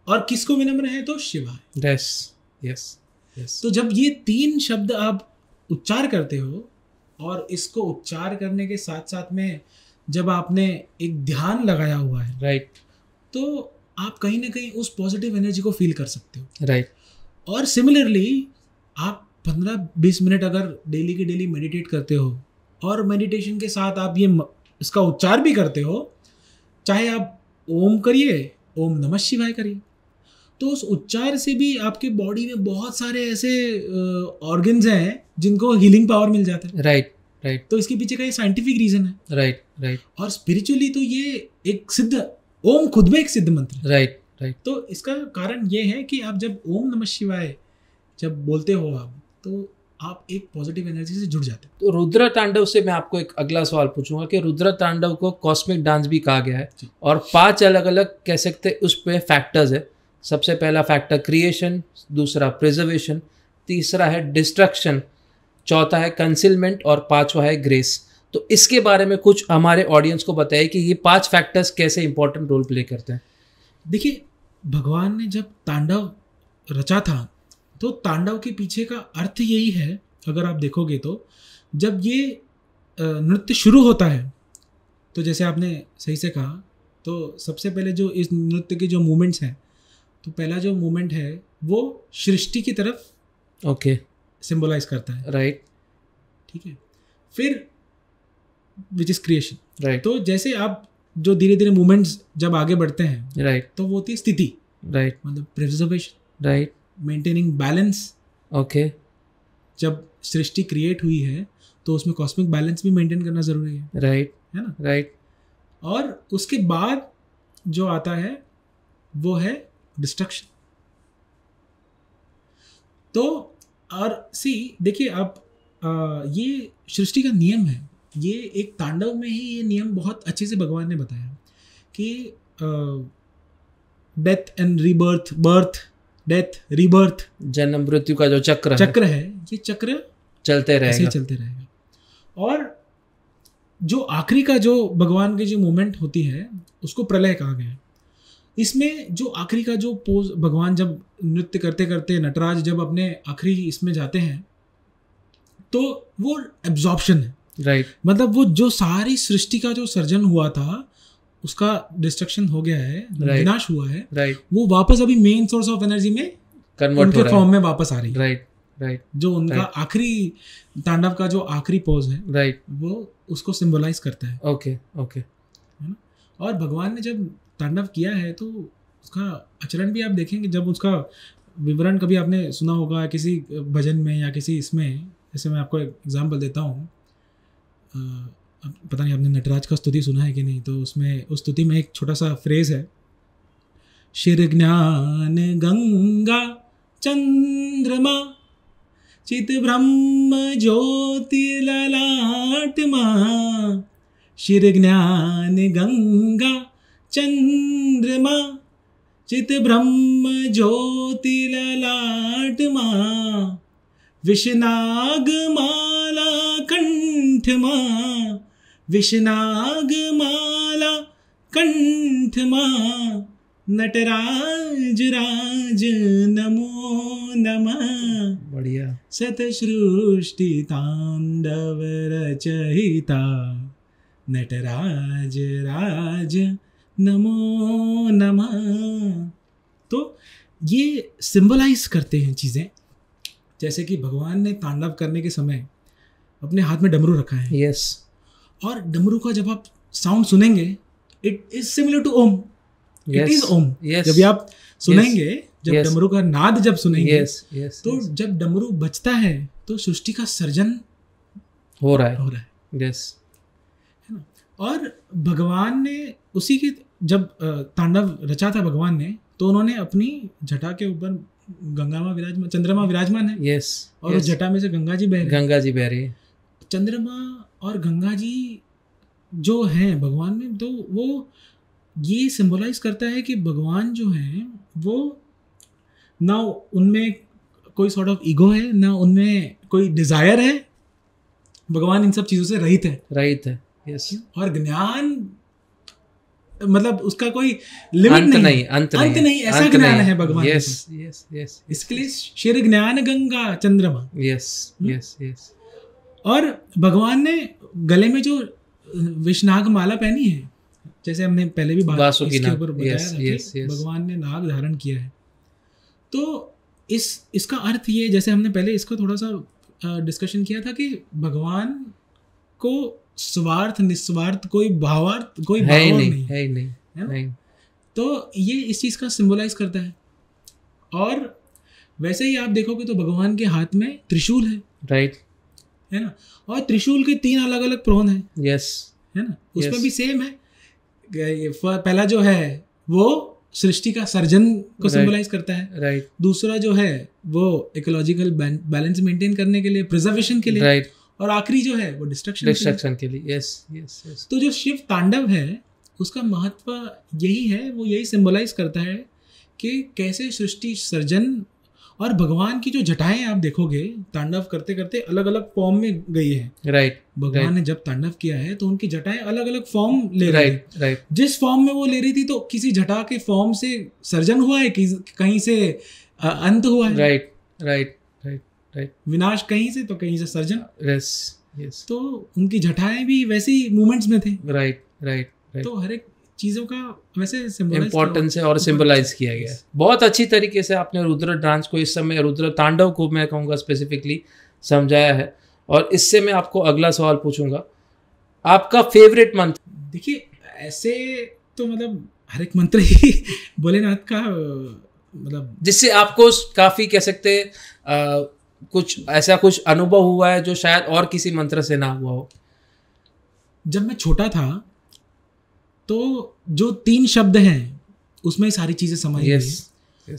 और किसको विनम्र हैं? तो शिवाय। Yes, yes, yes. तो जब ये 3 शब्द आप उच्चार करते हो, और इसको उच्चार करने के साथ साथ में जब आपने एक ध्यान लगाया हुआ है, राइट, तो आप कहीं ना कहीं उस पॉजिटिव एनर्जी को फील कर सकते हो। राइट। और सिमिलरली आप 15-20 मिनट अगर डेली की डेली मेडिटेट करते हो, और मेडिटेशन के साथ आप इसका उच्चार भी करते हो, चाहे आप ओम करिए, ओम नमः शिवाय करिए, तो उस उच्चार से भी आपके बॉडी में बहुत सारे ऐसे ऑर्गन्स हैं जिनको हीलिंग पावर मिल जाता है। Right, right. तो इसके पीछे का ये साइंटिफिक रीजन है। Right, right. और स्पिरिचुअली तो ये एक सिद्ध, ओम खुद में एक सिद्ध मंत्र है। Right, right. तो इसका कारण ये है कि आप जब ओम नमः शिवाय जब बोलते हो आप, तो आप एक पॉजिटिव एनर्जी से जुड़ जाते हो। तो रुद्र तांडव से मैं आपको एक अगला सवाल पूछूंगा कि रुद्र तांडव को कॉस्मिक डांस भी कहा गया है, और 5 अलग अलग कह सकते उस पे फैक्टर्स है। सबसे पहला फैक्टर क्रिएशन, दूसरा प्रिजर्वेशन, तीसरा है डिस्ट्रक्शन, चौथा है कंसीलमेंट, और 5वां है ग्रेस। तो इसके बारे में कुछ हमारे ऑडियंस को बताइए कि ये 5 फैक्टर्स कैसे इंपॉर्टेंट रोल प्ले करते हैं। देखिए, भगवान ने जब तांडव रचा था तो तांडव के पीछे का अर्थ यही है, अगर आप देखोगे तो जब ये नृत्य शुरू होता है तो जैसे आपने सही से कहा, तो सबसे पहले जो इस नृत्य के जो मूवमेंट्स हैं, तो पहला जो मूवमेंट है वो सृष्टि की तरफ ओके सिंबलाइज करता है, राइट, ठीक है। फिर विच इज क्रिएशन, राइट। तो जैसे आप जो धीरे धीरे मूवमेंट्स जब आगे बढ़ते हैं, राइट, तो वो होती है स्थिति, राइट, मतलब preservation, right, maintaining balance. Okay, जब सृष्टि क्रिएट हुई है तो उसमें कॉस्मिक बैलेंस भी मेंटेन करना जरूरी है, राइट, है ना, राइट। और उसके बाद जो आता है वो है डिस्ट्रक्शन। तो और देखिए आप ये सृष्टि का नियम है, ये एक तांडव में ही ये नियम बहुत अच्छे से भगवान ने बताया कि death and rebirth, birth, death, rebirth, जन्म मृत्यु का जो चक्र है, ये चक्र चलते रहेगा, चलते रहेगा। और जो आखिरी का जो भगवान की जो मूवमेंट होती है उसको प्रलय कहा गया है। इसमें जो आखिरी का जो पोज, भगवान जब नृत्य करते करते नटराज जब अपने आखिरी इसमें जाते हैं तो वो एब्जॉर्प्शन है, राइट, मतलब वो जो सारी सृष्टि का जो सर्जन हुआ था उसका डिस्ट्रक्शन हो गया है, विनाश हुआ है, राइट, वो वापस अभी मेन सोर्स ऑफ एनर्जी में कन्वर्ट उनके फॉर्म में वापस आ रही है, राइट, राइट। जो उनका आखिरी तांडव का जो आखिरी पोज है, राइट, वो उसको सिंबलाइज करता है। ओके, ओके, है ना। और भगवान ने जब तांडव किया है तो उसका आचरण भी आप देखेंगे, जब उसका विवरण कभी आपने सुना होगा किसी भजन में या किसी इसमें, जैसे मैं आपको एक एग्जाम्पल देता हूँ, पता नहीं आपने नटराज का स्तुति सुना है कि नहीं, तो उसमें उस स्तुति में एक छोटा सा फ्रेज है, शिर ज्ञान गंगा चंद्रमा चित ब्रह्म ज्योति ललाट मां, शिर ज्ञान गंगा चंद्रमा चित ब्रह्म ज्योति ललाट मां, विषनाग माला कंठ मां, विषनाग माला कंठ मां, नटराज राज नमो नमः। बढ़िया। सतसृष्टि तांडव रचयिता, नटराज राज नमो नमः। तो ये सिंबलाइज करते हैं चीज़ें, जैसे कि भगवान ने तांडव करने के समय अपने हाथ में डमरू रखा है, यस, और डमरू का जब आप साउंड सुनेंगे, it is similar to Om, it is Om. जब आप सुनेंगे, जब डमरू का नाद जब सुनेंगे, तो जब डमरू बजता है तो सृष्टि का सर्जन हो रहा है, यस, है ना। और भगवान ने उसी के जब तांडव रचा था भगवान ने, तो उन्होंने अपनी जटा के ऊपर गंगा माँ विराजमान, चंद्रमा विराजमान है, यस, और उस जटा में से गंगा जी बह रही है। चंद्रमा और गंगा जी जो हैं भगवान में, तो वो ये सिंबलाइज करता है कि भगवान जो हैं वो ना उनमें कोई सॉर्ट ऑफ ईगो है, ना उनमें कोई डिजायर है, भगवान इन सब चीजों से रहित है, यस। और ज्ञान मतलब उसका कोई लिमिट नहीं, अंत नहीं, ऐसा ज्ञान है भगवान। यस। इसके लिए शिर ज्ञान गंगा चंद्रमा, यस। और भगवान ने गले में जो विषनाग माला पहनी है, जैसे हमने पहले भी बात इसके ऊपर बताया था कि भगवान ने नाग धारण किया है। तो इसका अर्थ ये, जैसे हमने पहले इसका थोड़ा सा डिस्कशन किया था कि भगवान को स्वार्थ निस्वार्थ कोई भावार्थ कोई भाव नहीं। तो ये इस चीज़ का सिंबलाइज करता है। और वैसे ही आप देखोगे तो भगवान के हाथ में त्रिशूल है, राइट, है ना, और त्रिशूल के 3 अलग अलग प्रोन है, यस, है ना, उसमें भी सेम है। पहला जो है वो सृष्टि का सर्जन को सिंबलाइज करता है, राइट। दूसरा जो है वो इकोलॉजिकल बैलेंस मेंटेन करने के लिए, प्रिजर्वेशन के लिए, राइट। और आखिरी जो है वो डिस्ट्रक्शन के लिए, यस। तो जो शिव तांडव है उसका महत्व यही है, वो यही सिंबलाइज करता है कि कैसे सृष्टि सर्जन और भगवान की जो जटाएं आप देखोगे तांडव करते करते अलग अलग फॉर्म में गई है। राइट। भगवान ने जब तांडव किया है तो उनकी जटाएं अलग अलग फॉर्म ले रही थी। राइट। जिस फॉर्म में वो ले रही थी तो किसी जटा के फॉर्म से सर्जन हुआ है, कहीं से अंत हुआ है। Right right right right. विनाश कहीं से तो कहीं से सर्जन। Yes yes. तो उनकी जटाएं भी वैसी मूवमेंट्स में थे। Right right right. तो हर एक चीजों का वैसे इम्पोर्टेंस है और सिंबलाइज किया गया है। बहुत अच्छी तरीके से आपने रुद्र डांस को, इस समय रुद्र तांडव को मैं कहूँगा स्पेसिफिकली समझाया है। और इससे मैं आपको अगला सवाल पूछूंगा, आपका फेवरेट मंत्र। देखिए ऐसे तो मतलब हर एक मंत्र ही भोलेनाथ का मतलब जिससे आपको काफी कह सकते कुछ ऐसा कुछ अनुभव हुआ है जो शायद और किसी मंत्र से ना हुआ हो। जब मैं छोटा था तो जो 3 शब्द हैं उसमें सारी चीजें समाई हुई हैं।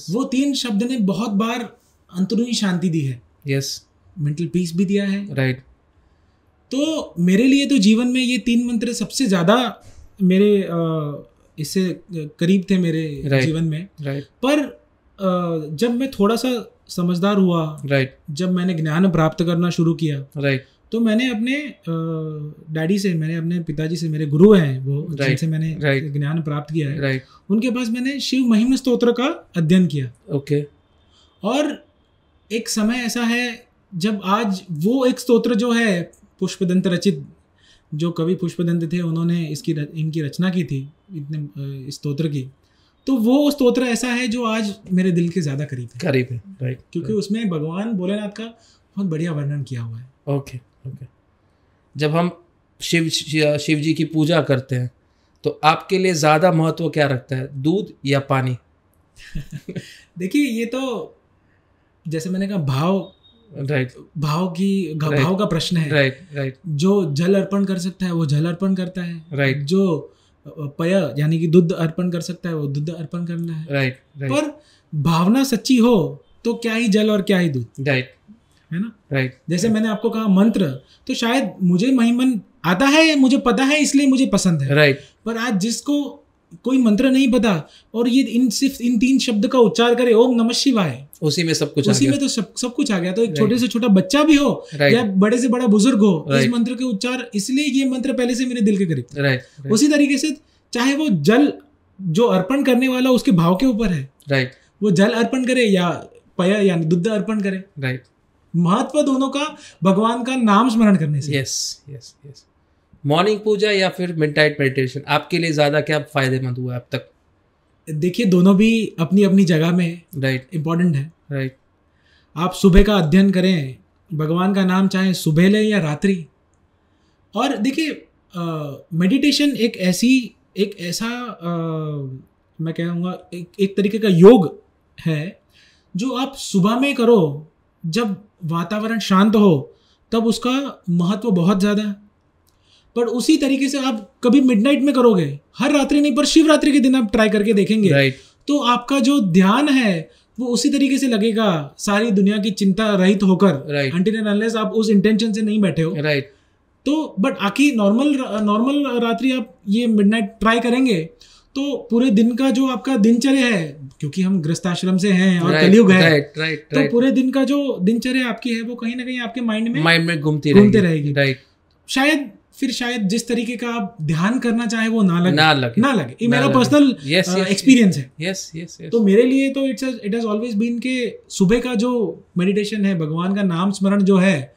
वो 3 शब्द ने बहुत बार अंतरूनी शांति दी है। यस। मेंटल पीस भी दिया है। राइट। तो मेरे लिए तो जीवन में ये 3 मंत्र सबसे ज्यादा मेरे इससे करीब थे मेरे जीवन में। राइट। पर जब मैं थोड़ा सा समझदार हुआ, राइट, जब मैंने ज्ञान प्राप्त करना शुरू किया, राइट, तो मैंने अपने डैडी से, मैंने अपने पिताजी से, मेरे गुरु हैं वो, जिनसे मैंने ज्ञान प्राप्त किया है, राइट, उनके पास मैंने शिव महिमा स्तोत्र का अध्ययन किया। ओके। और एक समय ऐसा है जब आज वो एक स्तोत्र जो है पुष्पदंत रचित, जो कवि पुष्पदंत थे उन्होंने इनकी रचना की थी इतने स्तोत्र की, तो वो स्तोत्र ऐसा है जो आज मेरे दिल के ज़्यादा करीब है, राइट, क्योंकि उसमें भगवान भोलेनाथ का बहुत बढ़िया वर्णन किया हुआ है। ओके। जब हम शिव जी की पूजा करते हैं तो आपके लिए ज़्यादा महत्व क्या रखता है, दूध या पानी? देखिए ये तो जैसे मैंने कहा भाव, राइट, भाव का प्रश्न है। राइट। जो जल अर्पण कर सकता है वो जल अर्पण करता है, राइट। जो पय यानी कि दूध अर्पण कर सकता है वो दूध अर्पण करना है, राइट। पर भावना सच्ची हो तो क्या ही जल और क्या ही दूध, राइट, है ना? राइट। जैसे मैंने आपको कहा मंत्र, तो शायद मुझे महिमन आता है, मुझे पता है, इसलिए मुझे पसंद है, राइट। पर आज जिसको कोई मंत्र नहीं पता और ये सिर्फ इन 3 शब्द का उच्चार करे, ओम नमः शिवाय, उसी में सब कुछ, उसी में तो सब कुछ आ गया। तो एक छोटे से छोटा बच्चा भी हो या बड़े से बड़ा बुजुर्ग हो, इस मंत्र के उच्चार, इसलिए ये मंत्र पहले से मेरे दिल के करीब। राइट। उसी तरीके से चाहे वो जल जो अर्पण करने वाला उसके भाव के ऊपर है, राइट, वो जल अर्पण करे या पय यानी दूध अर्पण करे, राइट। महत्व दोनों का भगवान का नाम स्मरण करने से। यस। मॉर्निंग पूजा या फिर मिडनाइट मेडिटेशन आपके लिए ज्यादा क्या फायदेमंद हुआ अब तक? देखिए दोनों भी अपनी अपनी जगह में राइट इम्पोर्टेंट है। राइट। आप सुबह का अध्ययन करें, भगवान का नाम चाहे सुबह ले या रात्रि। और देखिए मेडिटेशन एक ऐसा मैं कहूँगा एक तरीके का योग है जो आप सुबह में करो जब वातावरण शांत हो, तब उसका महत्व बहुत ज़्यादा है। पर उसी तरीके से आप कभी मिडनाइट में करोगे, हर रात्रि नहीं पर शिवरात्रि के दिन आप ट्राई करके देखेंगे, राइट, तो आपका जो ध्यान है वो उसी तरीके से लगेगा, सारी दुनिया की चिंता रहित होकर, अनटिल एंड अनलेस आप उस इंटेंशन से नहीं बैठे हो, राइट। तो बट आखिर नॉर्मल रात्रि आप ये मिडनाइट ट्राई करेंगे तो पूरे दिन का जो आपका दिनचर्या है, क्योंकि हम गृहस्थ आश्रम से हैं और कलयुग है, तो पूरे दिन का जो दिनचर्या आपकी है वो कहीं ना कहीं आपके माइंड में घूमती रहेगी। राइट। शायद जिस तरीके का आप ध्यान करना चाहे वो ना लगे। ये मेरा पर्सनल एक्सपीरियंस है। यस। तो मेरे लिए तो इट हैज ऑलवेज बीन के सुबह का जो मेडिटेशन है, भगवान का नाम स्मरण जो है,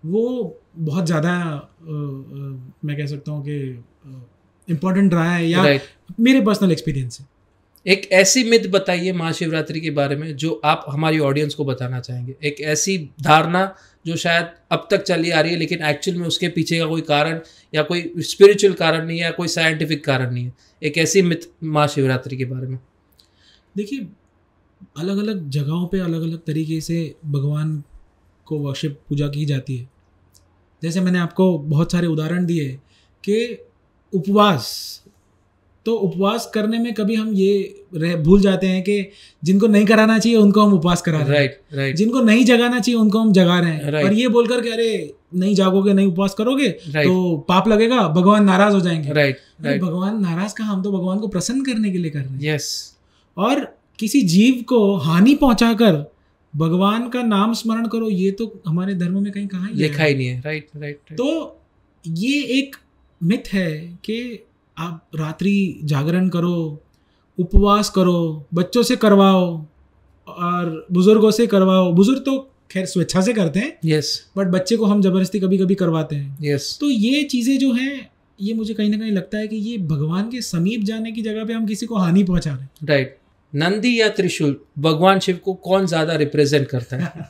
वो बहुत ज़्यादा मैं कह सकता हूँ कि इम्पोर्टेंट रहा है, या मेरे पर्सनल एक्सपीरियंस है। एक ऐसी मिथ बताइए महाशिवरात्रि के बारे में जो आप हमारी ऑडियंस को बताना चाहेंगे। एक ऐसी धारणा जो शायद अब तक चली आ रही है लेकिन एक्चुअल में उसके पीछे का कोई कारण या कोई स्पिरिचुअल कारण नहीं है या कोई साइंटिफिक कारण नहीं है, एक ऐसी मिथ महाशिवरात्रि के बारे में। देखिए अलग अलग जगहों पे अलग अलग तरीके से भगवान को वर्शिप पूजा की जाती है। जैसे मैंने आपको बहुत सारे उदाहरण दिए कि उपवास करने में कभी हम ये भूल जाते हैं कि जिनको नहीं कराना चाहिए उनको हम उपवास करा रहे हैं, राइट। जिनको नहीं जगाना चाहिए उनको हम जगा रहे हैं, और ये बोलकर कि अरे नहीं जागोगे, नहीं उपवास करोगे तो पाप लगेगा, भगवान नाराज हो जाएंगे। राइट। भगवान नाराज का, हम तो भगवान को प्रसन्न करने के लिए कर रहे हैं। यस। और किसी जीव को हानि पहुंचाकर भगवान का नाम स्मरण करो, ये तो हमारे धर्म में कहीं कहाँ लिखा ही नहीं है। राइट। तो ये एक मिथ है कि आप रात्रि जागरण करो, उपवास करो, बच्चों से करवाओ और बुजुर्गों से करवाओ। बुजुर्ग तो खैर स्वेच्छा से करते हैं, यस, बट बच्चे को हम जबरदस्ती कभी कभी करवाते हैं, यस। तो ये चीज़ें जो हैं, ये मुझे कहीं ना कहीं लगता है कि ये भगवान के समीप जाने की जगह पे हम किसी को हानि पहुंचा रहे हैं। राइट। नंदी या त्रिशूल, भगवान शिव को कौन ज्यादा रिप्रेजेंट करता है?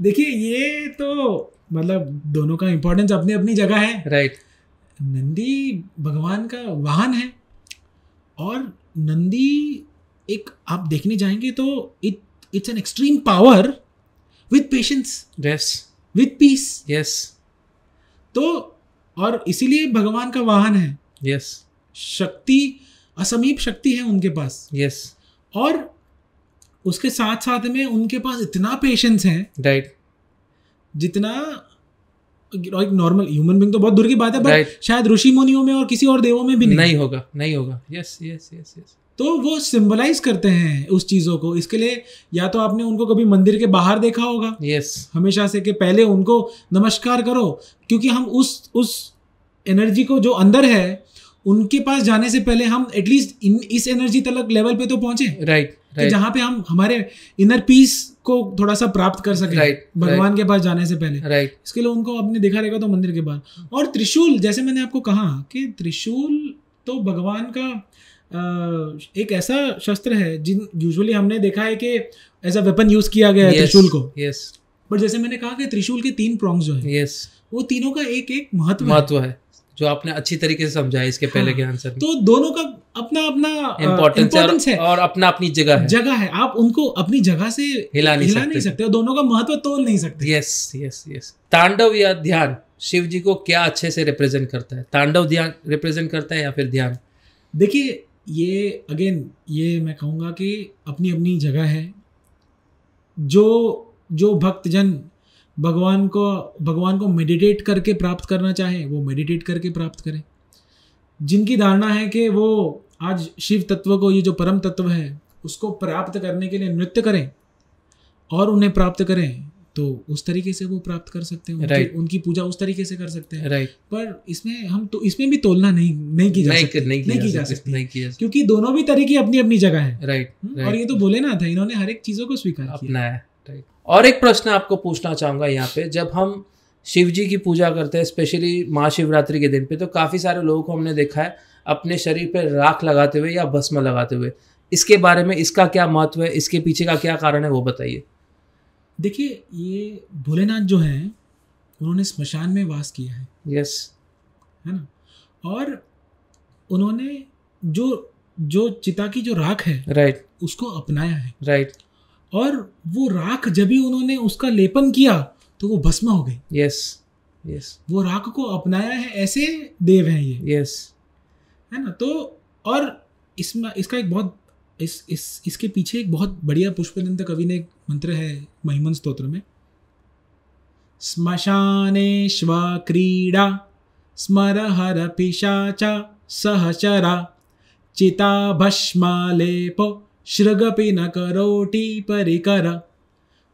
देखिए, ये तो मतलब दोनों का इम्पोर्टेंस अपनी अपनी जगह है। राइट। नंदी भगवान का वाहन है, और नंदी एक आप देखने जाएंगे तो it's an extreme power with patience, yes, with peace. Yes. तो और इसीलिए भगवान का वाहन है। यस। शक्ति, असमीप शक्ति है उनके पास। यस। और उसके साथ साथ में उनके पास इतना पेशेंस है, राइट, जितना एक नॉर्मल ह्यूमन बीइंग तो बहुत दूर की बात है, बट शायद ऋषि मुनियों में और किसी और देवों में भी नहीं होगा। Yes, yes, yes, yes. तो वो सिंबलाइज करते हैं उस चीजों को। इसके लिए या तो आपने उनको कभी मंदिर के बाहर देखा होगा, यस, हमेशा से, कि पहले उनको नमस्कार करो, क्योंकि हम उस एनर्जी को जो अंदर है उनके पास जाने से पहले हम एटलीस्ट इस एनर्जी तक लेवल पे तो पहुंचे। राइट। जहाँ पे हम हमारे इनर पीस को थोड़ा सा प्राप्त कर सके, भगवान के पास जाने से पहले। राइट। इसके लिए उनको आपने देखा रहेगा तो मंदिर के बाहर। और त्रिशूल, जैसे मैंने आपको कहा कि त्रिशूल तो भगवान का एक ऐसा शस्त्र है जिन यूजुअली हमने देखा है कि एज अ वेपन यूज किया गया है त्रिशूल को। यस। बट जैसे मैंने कहा कि त्रिशूल के 3 प्रोंग्स जो है, यस, वो तीनों का एक एक महत्व है, जो आपने अच्छी तरीके से समझा है इसके पहले के आंसर में। तो दोनों का अपना अपना इम्पोर्टेंस है और अपना अपनी जगह है। आप उनको अपनी जगह से हिला नहीं सकते और दोनों का महत्व तोल नहीं सकते। Yes, yes, yes. तांडव या ध्यान शिव जी को क्या अच्छे से रिप्रेजेंट करता है? तांडव ध्यान रिप्रेजेंट करता है या फिर ध्यान? देखिए, ये मैं कहूँगा कि अपनी अपनी जगह है। जो भक्तजन भगवान को मेडिटेट करके प्राप्त करना चाहे, वो मेडिटेट करके प्राप्त करें। जिनकी धारणा है कि वो आज शिव तत्व को, ये जो परम तत्व है, उसको प्राप्त करने के लिए नृत्य करें और उन्हें प्राप्त करें, तो उस तरीके से वो प्राप्त कर सकते हैं। उनकी पूजा उस तरीके से कर सकते हैं। पर इसमें भी तोलना नहीं की जा सकती, क्योंकि दोनों भी तरीके अपनी अपनी जगह है। और ये तो भोलेनाथ है, इन्होंने हर एक चीजों को स्वीकार किया है। और एक प्रश्न आपको पूछना चाहूंगा यहाँ पे, जब हम शिव जी की पूजा करते हैं, स्पेशली महाशिवरात्रि के दिन पे, तो काफी सारे लोगों को हमने देखा है अपने शरीर पे राख लगाते हुए या भस्म लगाते हुए। इसके बारे में, इसका क्या महत्व है, इसके पीछे का क्या कारण है, वो बताइए। देखिए, ये भोलेनाथ जो हैं, उन्होंने स्मशान में वास किया है। यस, है ना। और उन्होंने जो चिता की जो राख है, राइट, उसको अपनाया है। राइट। और वो राख जब भी उन्होंने उसका लेपन किया तो वो भस्म हो गई। Yes, yes. वो राख को अपनाया है, ऐसे देव हैं ये। यस, है ना। तो और इसका एक बहुत इसके पीछे एक बहुत बढ़िया पुष्पदंत कवि ने एक मंत्र है महिमन स्तोत्र में, श्मशानेश्व क्रीडा स्मरहर पिशाचा सहचरा चिता भस्मालेपो श्रृगपि न करोति परिकर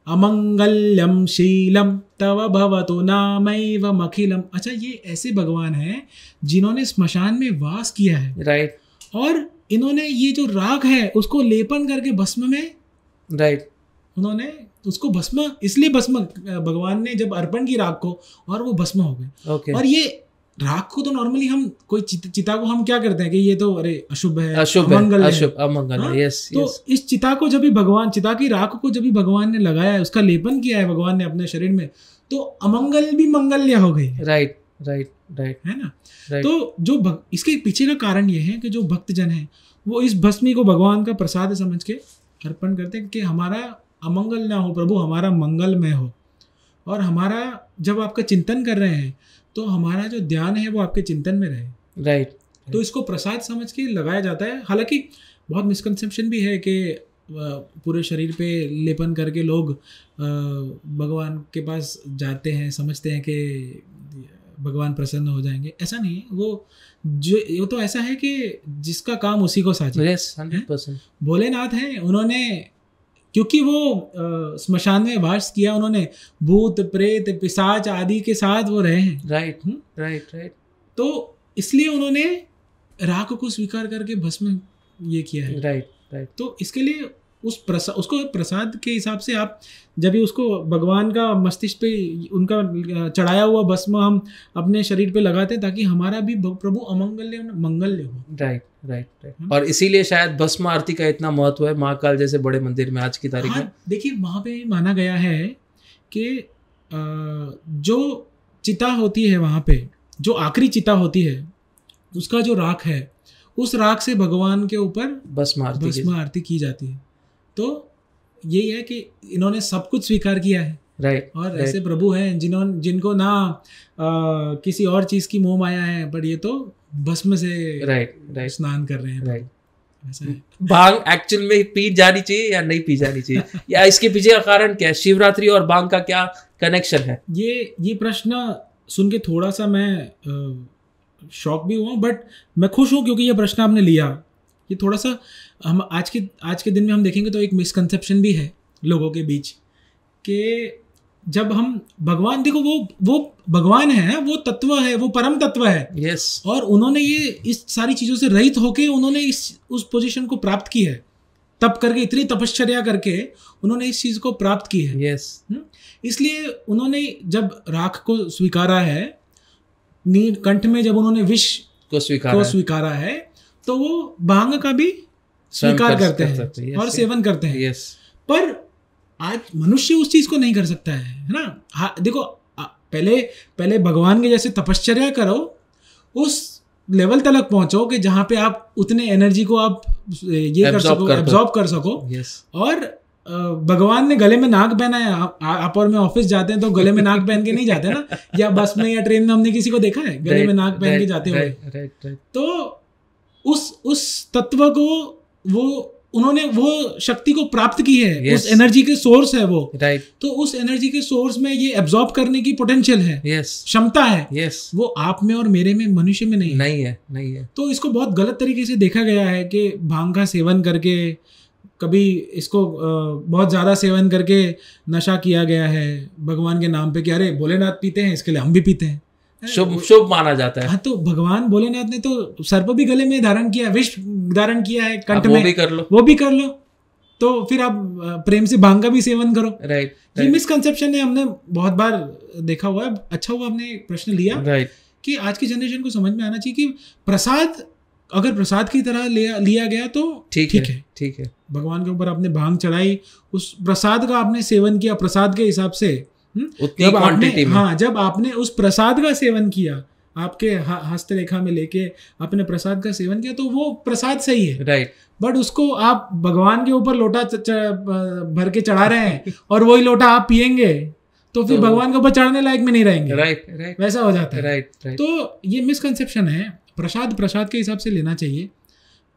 अमंगल्यम शीलम तव भवतु नामैव अखिलम। अच्छा, ये ऐसे भगवान हैं जिन्होंने स्मशान में वास किया है। राइट। और इन्होंने ये जो राख है उसको लेपन करके भस्म में, राइट, उन्होंने उसको भस्म, इसलिए भस्म भगवान ने जब अर्पण की राख को, और वो भस्म हो गए। और ये राख को तो नॉर्मली हम कोई चिता को हम क्या करते हैं कि ये तो अरे अशुभ है, अमंगल है। यस, तो इस चिता को जब भी भगवान, चिता की राख को जब भी भगवान ने लगाया है, उसका लेपन किया है भगवान ने अपने शरीर में, तो अमंगल भी मंगल्य हो गई। राइट, राइट, राइट, है ना। तो जो इसके पीछे का कारण ये है कि जो भक्तजन है वो इस भस्मी को भगवान का प्रसाद समझ के अर्पण करते हैं कि हमारा अमंगल ना हो प्रभु, हमारा मंगलमय हो। और हमारा जब आपका चिंतन कर रहे हैं तो हमारा जो ध्यान है वो आपके चिंतन में रहे। राइट। तो इसको प्रसाद समझ के लगाया जाता है। हालांकि बहुत मिसकंसेप्शन भी है कि पूरे शरीर पे लेपन करके लोग भगवान के पास जाते हैं, समझते हैं कि भगवान प्रसन्न हो जाएंगे। ऐसा नहीं है। वो तो ऐसा है कि जिसका काम उसी को साझे। yes, 100%। भोलेनाथ हैं, उन्होंने क्योंकि वो स्मशान में वास किया उन्होंने, भूत प्रेत पिशाच आदि के साथ वो रहे हैं। Right right right. तो इसलिए उन्होंने राख को स्वीकार करके भस्म ये किया है। Right right. तो इसके लिए उसको प्रसाद के हिसाब से आप जब भी उसको भगवान का मस्तिष्क पे उनका चढ़ाया हुआ भस्म हम अपने शरीर पे लगाते हैं ताकि हमारा भी प्रभु अमंगल्य मंगल्य हो। Right right right. और इसीलिए शायद भस्म आरती का इतना महत्व है महाकाल जैसे बड़े मंदिर में आज की तारीख में। देखिए वहाँ पे माना गया है कि जो चिता होती है वहाँ पे, जो आखिरी चिता होती है, उसका जो राख है, उस राख से भगवान के ऊपर भस्म आरती की जाती है। तो यही है कि इन्होंने सब कुछ स्वीकार किया है। राइट। और ऐसे प्रभु हैं जिनको ना किसी और चीज की मोह माया है, पर ये तो भस्म से राइट स्नान कर रहे हैं। राइट। ऐसा है। भांग एक्चुअल में पी जानी चाहिए या नहीं पी जानी चाहिए या इसके पीछे का कारण क्या है? शिवरात्रि और भांग का क्या कनेक्शन है? ये प्रश्न सुन के थोड़ा सा मैं शॉक भी हुआ, बट मैं खुश हूँ क्योंकि ये प्रश्न आपने लिया। ये थोड़ा सा हम आज के दिन में हम देखेंगे तो एक मिसकंसेप्शन भी है लोगों के बीच कि जब हम भगवान, देखो वो भगवान है, वो तत्व है, वो परम तत्व है। यस। और उन्होंने ये इस सारी चीज़ों से रहित होके उन्होंने उस पोजीशन को प्राप्त की है, तप करके, इतनी तपश्चर्या करके उन्होंने इस चीज़ को प्राप्त की है। यस। इसलिए उन्होंने जब राख को स्वीकारा है, कंठ में जब उन्होंने विष को स्वीकारा है, तो वो भांग का भी स्वीकार करते हैं और सेवन करते हैं। यस। पर आज मनुष्य उस चीज को नहीं कर सकता है ना। हाँ, देखो पहले भगवान के जैसे तपश्चर्या करो, उस लेवल तक पहुंचो कि जहाँ पे आप उतने एनर्जी को आप ये कर सको, एब्जॉर्ब कर सको। और भगवान ने गले में नाक पहना है। आप और मैं ऑफिस जाते हैं तो गले में नाक पहन के नहीं जाते ना, या बस में या ट्रेन में हमने किसी को देखा है गले में नाक पहन के जाते हुए। तो उस तत्व को उन्होंने वो शक्ति को प्राप्त की है। yes. उस एनर्जी के सोर्स है वो। राइट। तो उस एनर्जी के सोर्स में ये एब्जॉर्ब करने की पोटेंशियल है। yes. क्षमता है। yes. वो आप में और मेरे में, मनुष्य में नहीं है। तो इसको बहुत गलत तरीके से देखा गया है कि भांग का सेवन करके, कभी इसको बहुत ज़्यादा सेवन करके नशा किया गया है भगवान के नाम पे कि अरे भोलेनाथ पीते हैं इसके लिए हम भी पीते हैं, शुभ माना जाता है। हाँ, तो भगवान भोलेनाथ ने तो सर्प भी गले में धारण किया, विष धारण किया है कंठ में, वो भी कर लो। तो फिर आप प्रेम से भांग का भी सेवन करो। राइट। ये मिसकंसेप्शन है, हमने बहुत बार देखा हुआ है। अच्छा हुआ आपने प्रश्न लिया। राइट। कि आज की जनरेशन को समझ में आना चाहिए कि प्रसाद अगर प्रसाद की तरह लिया गया तो ठीक है। भगवान के ऊपर आपने भांग चढ़ाई, उस प्रसाद का आपने सेवन किया प्रसाद के हिसाब से, उतनी क्वांटिटी में। हाँ, जब आपने उस प्रसाद का सेवन किया, आपके हस्तरेखा में लेके आपने प्रसाद का सेवन किया, तो वो प्रसाद सही है। राइट। बट उसको आप भगवान के ऊपर लोटा भर के चढ़ा रहे हैं और वही लोटा आप पिएंगे तो फिर भगवान के ऊपर चढ़ने लायक में नहीं रहेंगे। राइट। वैसा हो जाता है। राइट। तो ये मिसकंसेप्शन है। प्रसाद के हिसाब से लेना चाहिए,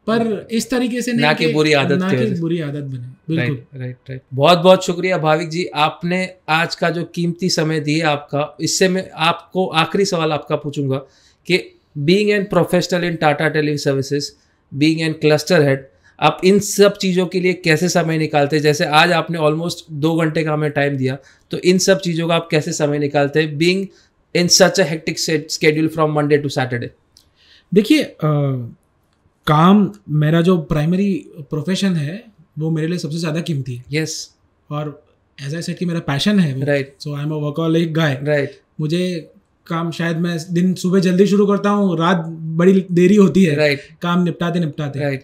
पर इस तरीके से नहीं ना कि बुरी आदत बने। बिल्कुल। राइट। बहुत बहुत शुक्रिया भाविक जी, आपने आज का जो कीमती समय दिया आपका। इससे मैं आपको आखिरी सवाल आपका पूछूंगा कि being an professional in Tata Teleservices, being an cluster head, आप इन सब चीज़ों के लिए कैसे समय निकालते हैं? जैसे आज आपने ऑलमोस्ट 2 घंटे का हमें टाइम दिया, तो इन सब चीज़ों का आप कैसे समय निकालते हैं being in such a hectic schedule from Monday to Saturday? देखिए, काम, मेरा जो प्राइमरी प्रोफेशन है वो मेरे लिए सबसे ज़्यादा कीमती है। यस। और एज आई सेड कि मेरा पैशन है। Right. So I am a workaholic guy. Right. मुझे काम, शायद मैं दिन सुबह जल्दी शुरू करता हूँ, रात बड़ी देरी होती है। राइट। काम निपटाते। राइट।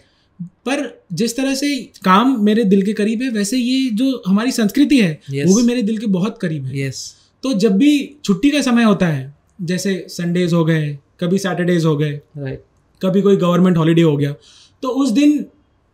पर जिस तरह से काम मेरे दिल के करीब है, वैसे ये जो हमारी संस्कृति है वो भी मेरे दिल के बहुत करीब है। यस। तो जब भी छुट्टी का समय होता है, जैसे संडेज हो गए, कभी सैटरडेज हो गए, राइट, कभी कोई गवर्नमेंट हॉलीडे हो गया, तो उस दिन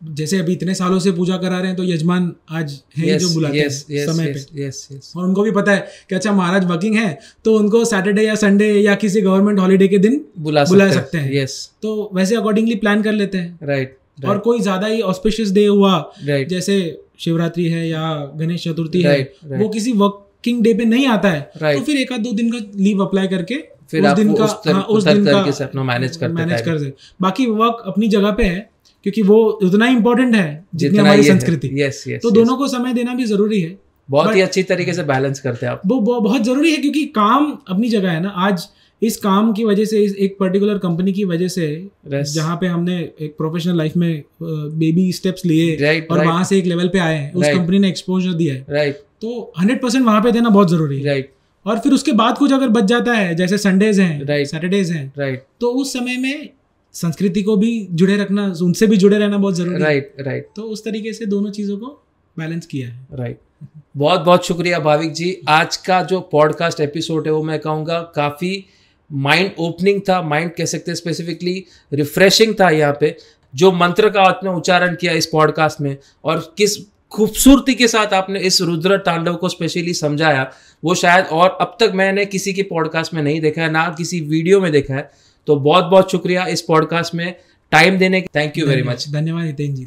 जैसे अभी इतने सालों से पूजा करा रहे हैं, तो यजमान आज हैं जो बुलाते हैं समय पे। और उनको भी पता है कि अच्छा महाराज वर्किंग है, तो उनको सैटरडे या संडे या किसी गवर्नमेंट हॉलीडे के दिन बुला सकते हैं। तो वैसे अकॉर्डिंगली प्लान कर लेते हैं। राइट। और कोई ज्यादा ही ऑस्पिशियस डे हुआ, जैसे शिवरात्रि है या गणेश चतुर्थी है, वो किसी वर्किंग डे पे नहीं आता है, तो फिर 1-2 दिन का लीव अप्लाई करके फिर उस दिन का अपना मैनेज कर दे। बाकी वर्क अपनी जगह पे है, क्योंकि वो उतना ही इम्पोर्टेंट है जितनी हमारी संस्कृति। तो दोनों को समय देना भी जरूरी है। बहुत ही अच्छी तरीके से बैलेंस करते हैं आप। वो बहुत जरूरी है, क्योंकि काम अपनी जगह है ना। आज इस काम की वजह से, इस एक पर्टिकुलर कंपनी की वजह से, जहाँ पे हमने एक प्रोफेशनल लाइफ में बेबी स्टेप्स लिए और वहां से एक लेवल पे आए हैं, उस कंपनी ने एक्सपोजर दिया है, तो 100% वहां पे देना बहुत जरूरी है। और फिर उसके बाद कुछ अगर बच जाता है, जैसे संडेज हैं, सैटरडेज हैं, तो उस समय में संस्कृति को भी जुड़े रखना, उनसे भी जुड़े रहना बहुत जरूरी है। तो उस तरीके से दोनों चीजों को बैलेंस किया है। बहुत बहुत शुक्रिया भाविक जी। आज का जो पॉडकास्ट एपिसोड है वो मैं कहूँगा काफ़ी माइंड ओपनिंग था, माइंड कह सकते हैं स्पेसिफिकली रिफ्रेशिंग था। यहाँ पे जो मंत्र का आपने उच्चारण किया इस पॉडकास्ट में और किस खूबसूरती के साथ आपने इस रुद्र तांडव को स्पेशली समझाया, वो शायद और अब तक मैंने किसी के पॉडकास्ट में नहीं देखा है, ना किसी वीडियो में देखा है। तो बहुत बहुत शुक्रिया इस पॉडकास्ट में टाइम देने के। Thank you very much. धन्यवाद हितेन जी।